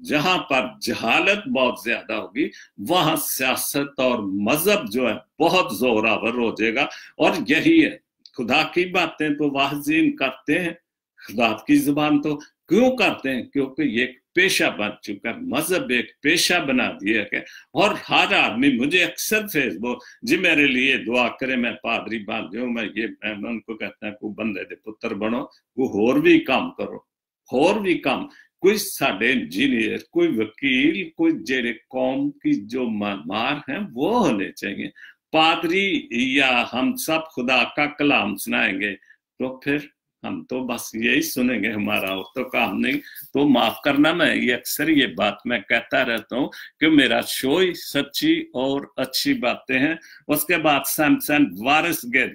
जहां पर जहालत बहुत ज्यादा होगी वहां सियासत और मजहब जो है बहुत जोरावर हो जाएगा। और यही है, खुदा की बातें तो वाहजीन करते हैं, खुदा की जुबान तो क्यों करते हैं? क्योंकि ये पेशा बन चुका है, मजहब एक पेशा बना दिया है। और हर आदमी मुझे अक्सर फेसबुक, जी मेरे लिए दुआ करे, मैं पादरी बन जाऊं, मैं उनको कहता है को बंदे दे पुत्र बनो, को होर भी काम करो, होर भी काम, कोई साडे इंजीनियर, कोई वकील, कोई जेड़े कौम की जो मार हैं वो होने चाहिए। पादरी या हम सब खुदा का कलाम सुनाएंगे तो फिर हम तो बस यही सुनेंगे, हमारा और तो काम नहीं। तो माफ करना, मैं ये अक्सर ये बात मैं कहता रहता हूँ कि मेरा शो ही सच्ची और अच्छी बातें हैं। उसके बाद सैमसन वारिस गिल,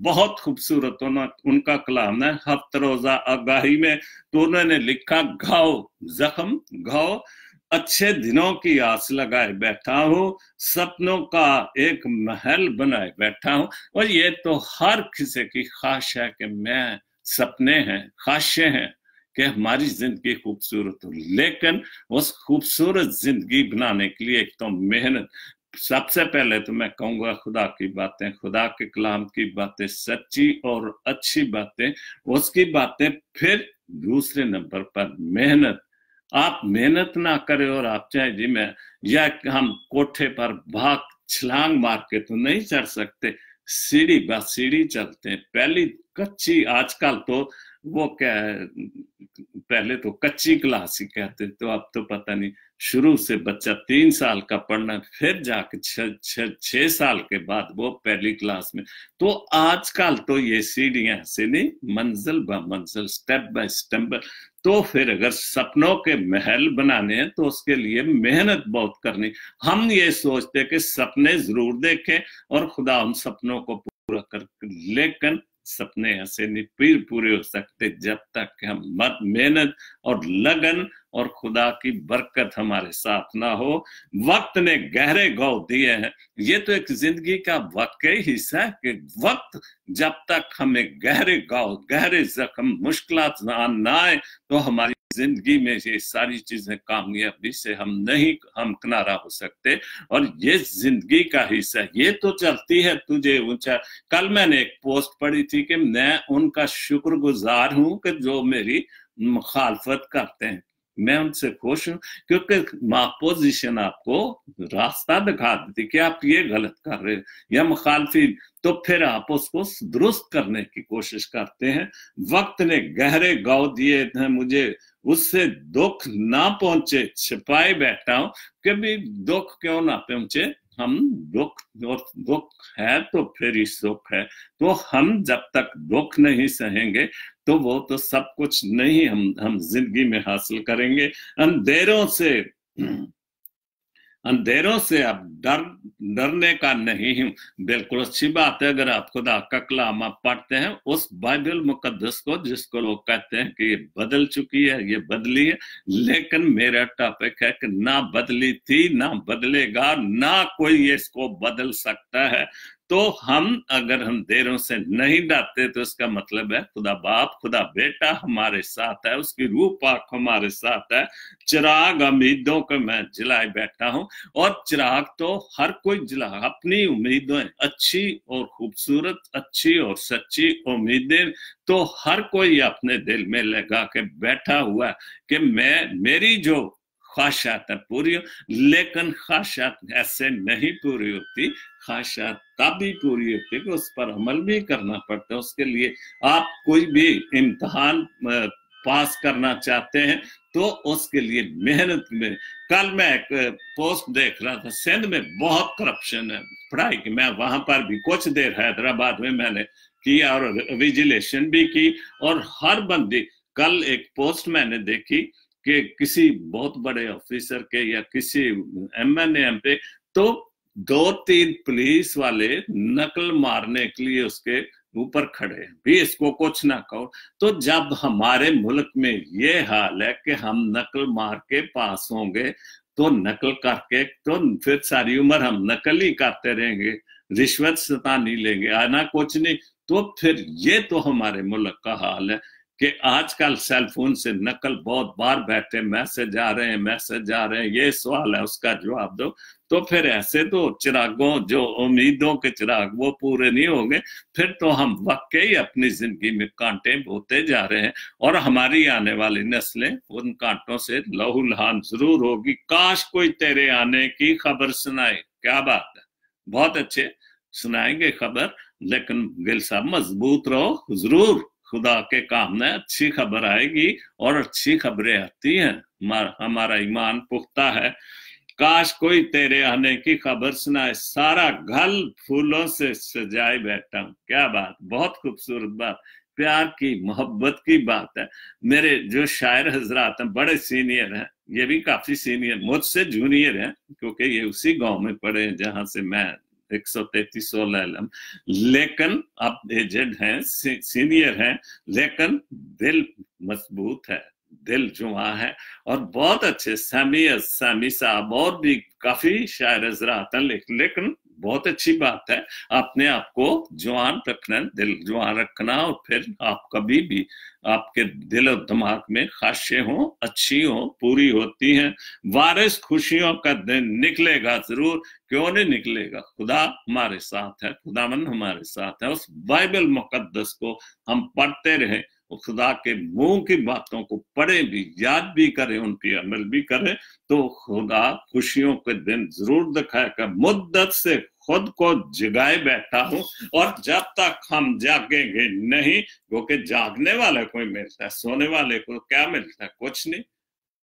बहुत खूबसूरत उनका कलाम है हफ्त रोजा आगाही में। तो उन्होंने लिखा, घाव जख्म घाव, अच्छे दिनों की आस लगाए बैठा हूं, सपनों का एक महल बनाए बैठा हूं। और ये तो हर किसी की ख्वाहिश है कि मैं, सपने हैं, ख्वाहिशें हैं कि हमारी जिंदगी खूबसूरत हो। लेकिन उस खूबसूरत जिंदगी बनाने के लिए एक तो मेहनत, सबसे पहले तो मैं कहूंगा खुदा की बातें, खुदा के कलाम की बातें, सच्ची और अच्छी बातें, उसकी बातें। फिर दूसरे नंबर पर मेहनत, आप मेहनत ना करें और आप चाहे जी मैं या हम कोठे पर भाग छलांग मार के तो नहीं चढ़ सकते, सीढ़ी ब सीढ़ी चलते हैं। पहली कच्ची, आजकल तो वो क्या है, पहले तो कच्ची क्लास ही कहते, तो अब तो पता नहीं, शुरू से बच्चा 3 साल का पढ़ना, फिर जाके 6 साल के बाद वो पहली क्लास में। तो आजकल तो ये सीढ़ियां से नहीं, मंजिल ब मंजिल, स्टेप बाय स्टेप। तो फिर अगर सपनों के महल बनाने हैं तो उसके लिए मेहनत बहुत करनी। हम ये सोचते कि सपने जरूर देखें और खुदा उन सपनों को पूरा कर, लेकिन सपने ऐसे नहीं पूरे हो सकते जब तक हम मेहनत और लगन और खुदा की बरकत हमारे साथ ना हो। वक्त ने गहरे गौ दिए हैं, ये तो एक जिंदगी का वाकई हिस्सा है कि वक्त जब तक हमें गहरे गौ, गहरे जख्म, मुश्किलात ना आए तो हमारी जिंदगी में ये सारी चीजें कामयाबी से हम किनारा हो सकते। और ये जिंदगी का हिस्सा, ये तो चलती है तुझे ऊंचा। कल मैंने एक पोस्ट पढ़ी थी कि मैं उनका शुक्रगुजार हूं कि जो मेरी मुखालफत करते हैं, मैं उनसे खुश हूं, क्योंकि पोजीशन आपको रास्ता दिखा देती कि आप ये गलत कर रहे हो या मुखालफी, तो फिर आप उसको दुरुस्त करने की कोशिश करते हैं। वक्त ने गहरे गौ दिए हैं मुझे, उससे दुख ना पहुंचे छिपाए बैठा हूं, कभी दुख क्यों ना पहुंचे। हम दुख है तो फिर ही सुख है। तो हम जब तक दुख नहीं सहेंगे तो वो तो सब कुछ नहीं हम जिंदगी में हासिल करेंगे। अंधेरों से अब डरने का नहीं हूं। बिल्कुल अच्छी बात है, अगर आप खुदा का कलाम आप पढ़ते हैं, उस बाइबल मुकद्दस को, जिसको लोग कहते हैं कि ये बदल चुकी है, ये बदली है, लेकिन मेरा टॉपिक है कि ना बदली थी, ना बदलेगा, ना कोई इसको बदल सकता है। तो हम अगर अंधेरों से नहीं डरते तो इसका मतलब है खुदा बाप, खुदा बेटा हमारे साथ है, उसकी रूह पाक हमारे साथ है। चिराग उम्मीदों को मैं जलाए बैठा हूं, और चिराग तो हर कोई जला, अपनी उम्मीदें अच्छी और खूबसूरत, अच्छी और सच्ची उम्मीदें तो हर कोई अपने दिल में लगा के बैठा हुआ कि मेरी जो ख्वाहिशात है पूरी, लेकिन ख्वाहिशात ऐसे नहीं पूरी होती। ख्वाहिशात तब भी पूरी होती है कि उस पर अमल भी करना पड़ता है। उसके लिए आप कोई भी इम्तिहान पास करना चाहते हैं तो उसके लिए मेहनत में। कल मैं एक पोस्ट देख रहा था, सिंध में बहुत करप्शन है पढ़ाई की। मैं वहां पर भी कुछ देर हैदराबाद में मैंने किया और विजिलेशन भी की, और हर बंदी, कल एक पोस्ट मैंने देखी कि किसी बहुत बड़े ऑफिसर के या किसी एमएनएम पे तो 2-3 पुलिस वाले नकल मारने के लिए उसके ऊपर खड़े हैं, भी इसको कुछ ना कहो। तो जब हमारे मुल्क में ये हाल है कि हम नकल मार के पास होंगे तो नकल करके तो फिर सारी उम्र हम नकल ही करते रहेंगे, रिश्वत सतानी लेंगे, आना कुछ नहीं। तो फिर ये तो हमारे मुल्क का हाल है कि आजकल सेल फोन से नकल, बहुत बार बैठे मैसेज आ रहे हैं, ये सवाल है उसका जवाब दो। तो फिर ऐसे तो चिरागों, जो उम्मीदों के चिराग वो पूरे नहीं होंगे, फिर तो हम वाकई अपनी जिंदगी में कांटे बोते जा रहे हैं, और हमारी आने वाली नस्लें उन कांटों से लहूलुहान जरूर होगी। काश कोई तेरे आने की खबर सुनाए। क्या बात है, बहुत अच्छे सुनाएंगे खबर, लेकिन गिल साहब मजबूत रहो, जरूर खुदा के काम में अच्छी खबर आएगी, और अच्छी खबरें आती हैं, हमारा ईमान पुख्ता है। काश कोई तेरे आने की खबर सुनाए, सारा घर फूलों से सजाए बैठा हूं। क्या बात, बहुत खूबसूरत बात, प्यार की, मोहब्बत की बात है। मेरे जो शायर हजरात हैं, बड़े सीनियर हैं, ये भी काफी सीनियर, मुझसे जूनियर हैं, क्योंकि ये उसी गांव में पढ़े हैं जहां से मैं 133 सोलह, लेकिन अब एजेड हैं, सीनियर हैं, लेकिन दिल मजबूत है, दिल जुआ है, और बहुत अच्छे सामी साहब और भी काफी शायर हजरात हैं, लेकिन बहुत अच्छी बात है अपने आप को जवान रखना, दिल जवान रखना, और फिर आप कभी भी आपके दिल और दिमाग में ख्वाहिशें हो, अच्छी हो, पूरी होती हैं। वारिस खुशियों का दिन निकलेगा जरूर, क्यों नहीं निकलेगा, खुदा हमारे साथ है, खुदावन हमारे साथ है। उस बाइबल मुकद्दस को हम पढ़ते रहें, और खुदा के मुंह की बातों को पढ़े भी, याद भी करें, उन पर अमल भी करें, तो खुदा खुशियों के दिन जरूर दिखाएगा। मुद्दत से खुद को जगाए बैठा हूं, और जब तक हम जागेंगे नहीं, क्योंकि जागने वाले को ही मिलता है, सोने वाले को क्या मिलता है? कुछ नहीं।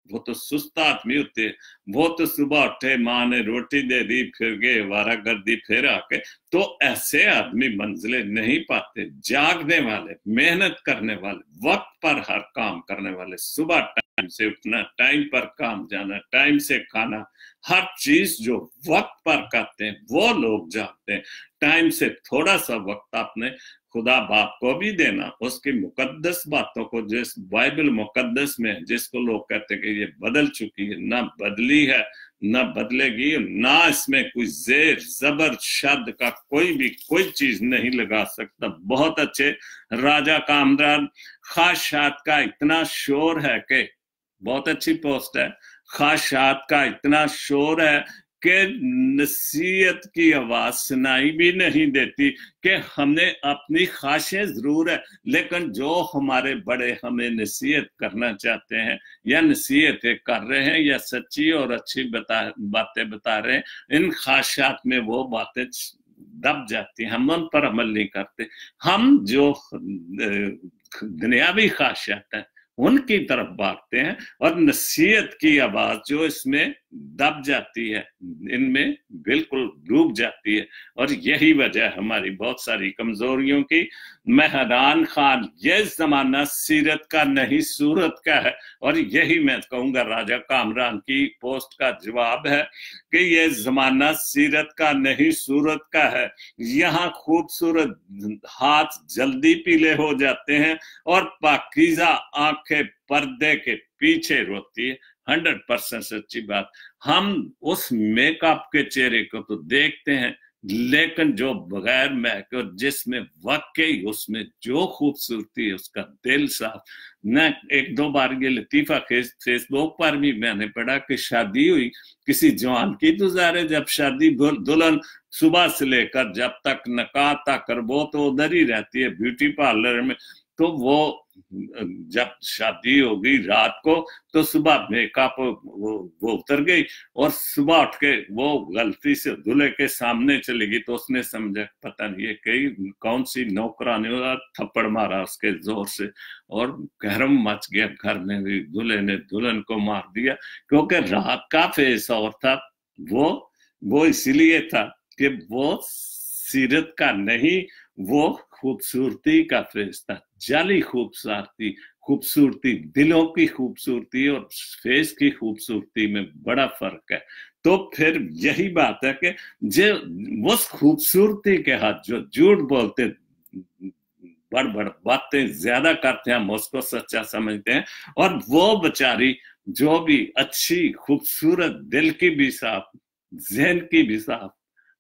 वो तो सुस्त आदमी होते हैं, वो तो सुबह उठे, माँ ने रोटी दे दी, फिर गए वारागर्दी, फिर आके, तो ऐसे आदमी मंजिलें नहीं पाते। जागने वाले, मेहनत करने वाले, वक्त पर हर काम करने वाले, सुबह टाइम से उठना, टाइम पर काम जाना, टाइम से खाना, हर चीज जो वक्त पर करते हैं वो लोग जागते हैं। टाइम से थोड़ा सा वक्त आपने खुदा बाप को भी देना, उसकी मुकद्दस बातों को, जिस बाइबल मुकद्दस में जिसको लोग कहते हैं कि ये बदल चुकी है, ना बदली है, ना बदलेगी, ना इसमें कोई जेर जबर शब्द का कोई चीज नहीं लगा सकता। बहुत अच्छे राजा कामरान, खाशात का इतना शोर है कि, बहुत अच्छी पोस्ट है, खाशात का इतना शोर है कि नसीहत की आवाज सुनाई भी नहीं देती, कि हमने अपनी ख्वाहिशें जरूर है, लेकिन जो हमारे बड़े हमें नसीहत करना चाहते हैं या नसीहतें कर रहे हैं या सच्ची और अच्छी बातें बता रहे हैं, इन ख्वाहिशात में वो बातें दब जाती हैं, हम उन पर अमल नहीं करते। हम जो दुनियावी ख्वाहिशात हैं उनकी तरफ भागते हैं, और नसीहत की आवाज जो इसमें दब जाती है, इनमें बिल्कुल डूब जाती है, और यही वजह हमारी बहुत सारी कमजोरियों की। मैं हैरान खान, ये जमाना सीरत का नहीं सूरत का है, और यही मैं कहूंगा राजा कामरान की पोस्ट का जवाब है कि ये जमाना सीरत का नहीं सूरत का है। यहाँ खूबसूरत हाथ जल्दी पीले हो जाते हैं, और पाकीज़ा आंखें पर्दे के पीछे रोती है। 100% सच्ची बात। हम उस मेकअप के चेहरे को तो देखते हैं, लेकिन जो बगैर मेकअप, जिसमें वाकई उसमें जो खूबसूरती है, उसका दिल साफ। न एक दो बार ये लतीफा फेसबुक पर भी मैंने पढ़ा कि शादी हुई किसी जवान की, तो ज़ाहिर है जब शादी दुल्हन सुबह से लेकर जब तक नकाह तक, वो तो उधर ही रहती है ब्यूटी पार्लर में, तो वो जब शादी हो गई रात को, तो सुबह मेकअप वो उतर गई, और सुबह उठ के वो गलती से दूल्हे के सामने चली गई, तो उसने समझा पता नहीं ये कौन सी नौकरानी, थप्पड़ मारा उसके जोर से, और गहरम मच गया घर में भी। दूल्हे ने दुल्हन को मार दिया, क्योंकि रात का फेस और था, वो इसीलिए था कि वो सीरत का नहीं, वो खूबसूरती का फेस था। जाली खूबसूरती, दिलों की खूबसूरती और फेस की खूबसूरती में बड़ा फर्क है। तो फिर यही बात है कि जो उस खूबसूरती के हाथ जो झूठ बोलते, बड़ बातें ज्यादा करते हैं, हम उसको सच्चा समझते हैं, और वो बेचारी जो भी अच्छी खूबसूरत, दिल की भी साफ, जहन की भी साफ,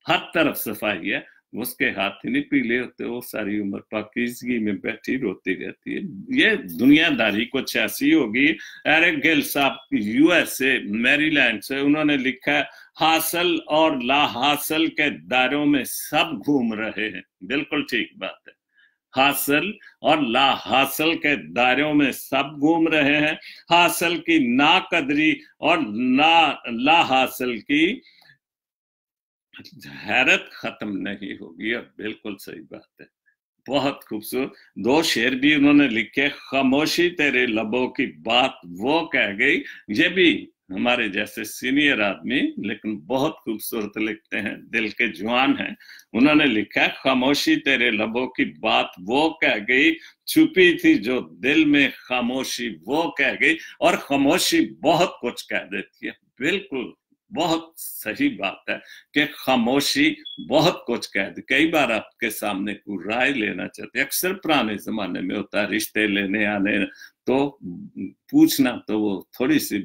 हर तरफ सफाई है, उसके हाथ ही नहीं पीले होते, वो सारी उम्र पाकीज़गी में बैठी रोती रहती है। ये दुनियादारी कुछ ऐसी होगी। एरिक गिल साहब यूएसए मैरीलैंड से, उन्होंने लिखा है, हासिल और ला हासिल के दायरों में सब घूम रहे हैं। बिल्कुल ठीक बात है, हासिल और ला हासिल के दायरों में सब घूम रहे हैं। हासिल की नाकदरी और ला हासिल की हैरत खत्म नहीं होगी। और बिल्कुल सही बात है, बहुत खूबसूरत दो शेर भी उन्होंने लिखे। खामोशी तेरे लबों की बात वो कह गई, ये भी हमारे जैसे सीनियर आदमी लेकिन बहुत खूबसूरत लिखते हैं, दिल के जवान हैं। उन्होंने लिखा है, खामोशी तेरे लबों की बात वो कह गई, छुपी थी जो दिल में खामोशी वो कह गई। और खामोशी बहुत कुछ कह देती है। बिल्कुल बहुत सही बात है कि खामोशी बहुत कुछ कह दे। कई बार आपके सामने कोई राय लेना चाहते, अक्सर पुराने जमाने में होता है, रिश्ते लेने आने, तो पूछना, तो वो थोड़ी सी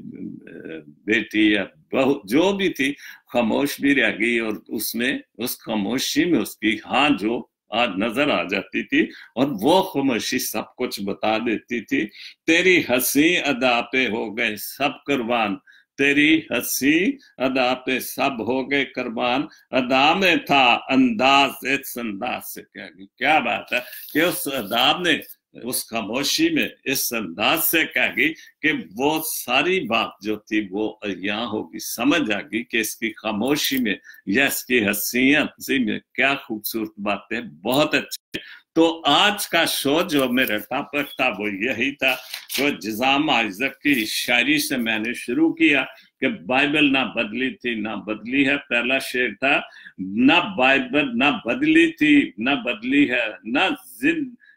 बेटी या बहू जो भी थी खामोश भी रह गई, और उसमें उस खामोशी में उसकी हाँ जो आज नजर आ जाती थी, और वो खामोशी सब कुछ बता देती थी। तेरी हंसी अदा पे हो गए सब कुर्बान, तेरी हंसी अदा पे सब हो गए कुर्बान, अदा में था अंदाज इस अंदाज से। क्या बात है कि उस अदा ने उस खामोशी में इस अंदाज से कहेगी कि वो सारी बात जो थी वो यहाँ होगी, समझ आएगी कि इसकी खामोशी में या इसकी हंसी में क्या खूबसूरत बातें, बहुत अच्छे। तो आज का शो जो मेरा टॉपिक था वो यही था, जो जिजाम आइजक की शायरी से मैंने शुरू किया कि बाइबल ना बदली थी ना बदली है। पहला शेर था, ना बाइबल ना बदली थी ना बदली है,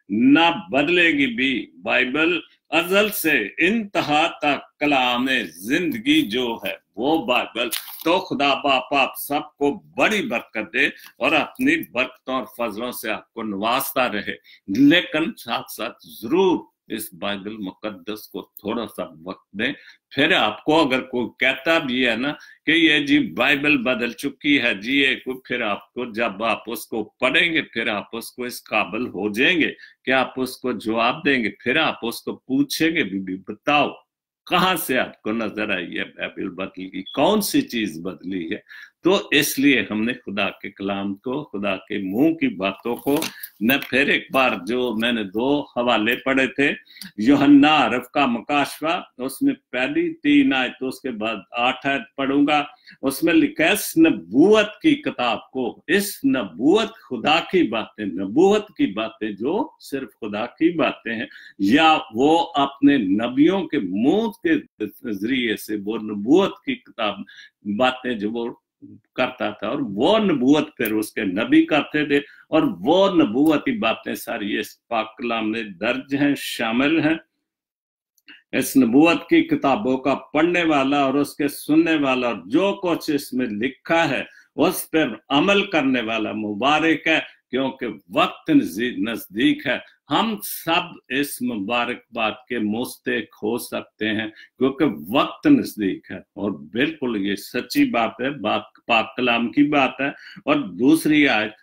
ना बदलेगी भी बाइबल, अजल से इंतहा तक कलाम जिंदगी जो है वो बाइबल। तो खुदा बाप आप सबको बड़ी बरकत दे और अपनी बरकतों और फजलों से आपको नवाजता रहे। लेकिन साथ साथ जरूर इस बाइबल मुकद्दस को थोड़ा सा वक्त दें। फिर आपको अगर कोई कहता भी है ना कि ये जी बाइबल बदल चुकी है जी, ये फिर आपको जब आप उसको पढ़ेंगे फिर आप उसको इस काबिल हो जाएंगे कि आप उसको जवाब देंगे। फिर आप उसको पूछेंगे भी बताओ कहां से आपको नजर आई है बाइबल बदली, कौन सी चीज बदली है। तो इसलिए हमने खुदा के कलाम को, खुदा के मुंह की बातों को, मैं फिर एक बार जो मैंने 2 हवाले पढ़े थे, यूहन्ना अरफ का मुकाशवा, उसमें पहली 3 आयत, उसके बाद 8 आयत पढ़ूंगा। उसमें लिखा है इस नबूवत की किताब को, इस नबूवत खुदा की बातें, नबूवत की बातें जो सिर्फ खुदा की बातें हैं, या वो अपने नबियों के मुंह के जरिए से वो नबूवत की किताब बातें जो वो करता था, और वो नबूवत फिर उसके नबी करते थे, और वो नबूवती बातें सारी इस पाक कलाम में दर्ज हैं, शामिल हैं। इस नबूवत की किताबों का पढ़ने वाला और उसके सुनने वाला और जो कुछ इसमें लिखा है उस पर अमल करने वाला मुबारक है, क्योंकि वक्त नजदीक है। हम सब इस मुबारक बात के मुस्तहिक हो सकते हैं क्योंकि वक्त नजदीक है, और बिल्कुल ये सच्ची बात है, बात पाक कलाम की बात है। और दूसरी आयत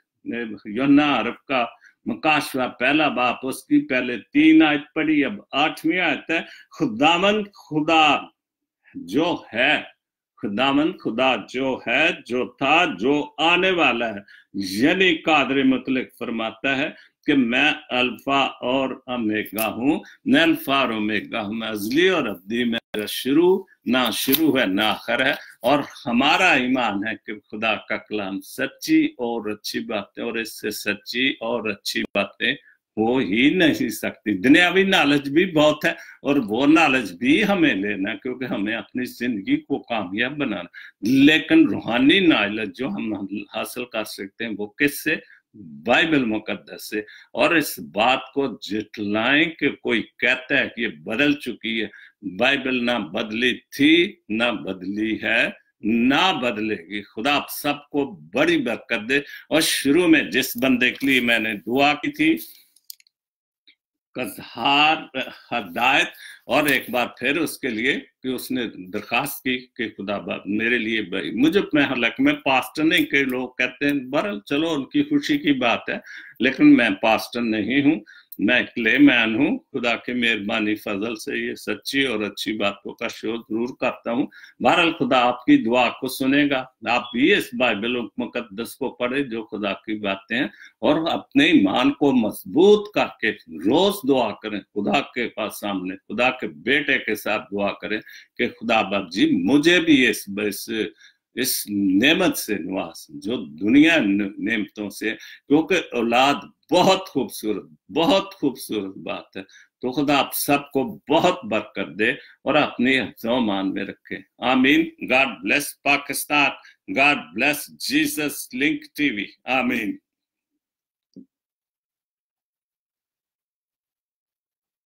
यूहन्ना अरफ का मुकाशवा पहला बाप, उसकी पहले 3 आयत पढ़ी, अब 8वीं आयत है, खुदावंद खुदा जो है, खुदावंद खुदा जो है, जो था, जो आने वाला है, यानी कादर मुतलक फरमाता है कि मैं अल्फा और ओमेगा हूं, मैं अल्फा और ओमेगा हूं, मैं अजली और अब्दी, मेरा शुरू है ना आखिर है। और हमारा ईमान है कि खुदा का कलाम सच्ची और अच्छी बातें, और इससे सच्ची और अच्छी बातें हो ही नहीं सकती। दुनियावी नॉलेज भी बहुत है और वो नॉलेज भी हमें लेना, क्योंकि हमें अपनी जिंदगी को कामयाब बनाना। लेकिन रूहानी नॉलेज जो हम हासिल कर सकते हैं वो किससे? बाइबल मुकद्दस से। और इस बात को जितलाएं कि कोई कहता है कि ये बदल चुकी है, बाइबल ना बदली थी ना बदली है ना बदलेगी। खुदा आप सबको बड़ी बरकत दे। और शुरू में जिस बंदे के लिए मैंने दुआ की थी, कजहार हदायत, और एक बार फिर उसके लिए कि उसने दरखास्त की कि खुदा बाप मेरे लिए, मुझे, मैं हालांकि मैं पास्टर नहीं, कई लोग कहते हैं, बहरहाल चलो उनकी खुशी की बात है, लेकिन मैं पास्टर नहीं हूं, मैं एक लेमैन हूं। खुदा के मेहरबानी फजल से ये सच्ची और अच्छी बातों का शो जरूर करता हूं। बहरहाल खुदा आपकी दुआ को सुनेगा। आप भी इस बाइबल मुकद्दस को पढ़े जो खुदा की बातें हैं, और अपने ईमान को मजबूत करके रोज दुआ करें खुदा के पास, सामने खुदा के बेटे के साथ दुआ करें कि खुदा बाप जी मुझे भी इस नेमत से नवाज जो दुनिया नेमतों से, क्योंकि औलाद बहुत खूबसूरत बात है। तो खुदा आप सबको बहुत बरकत दे और अपनी हिफ्ज़-ओ-मान में रखे। आमीन। God bless Pakistan, God bless Jesus link TV. आमीन।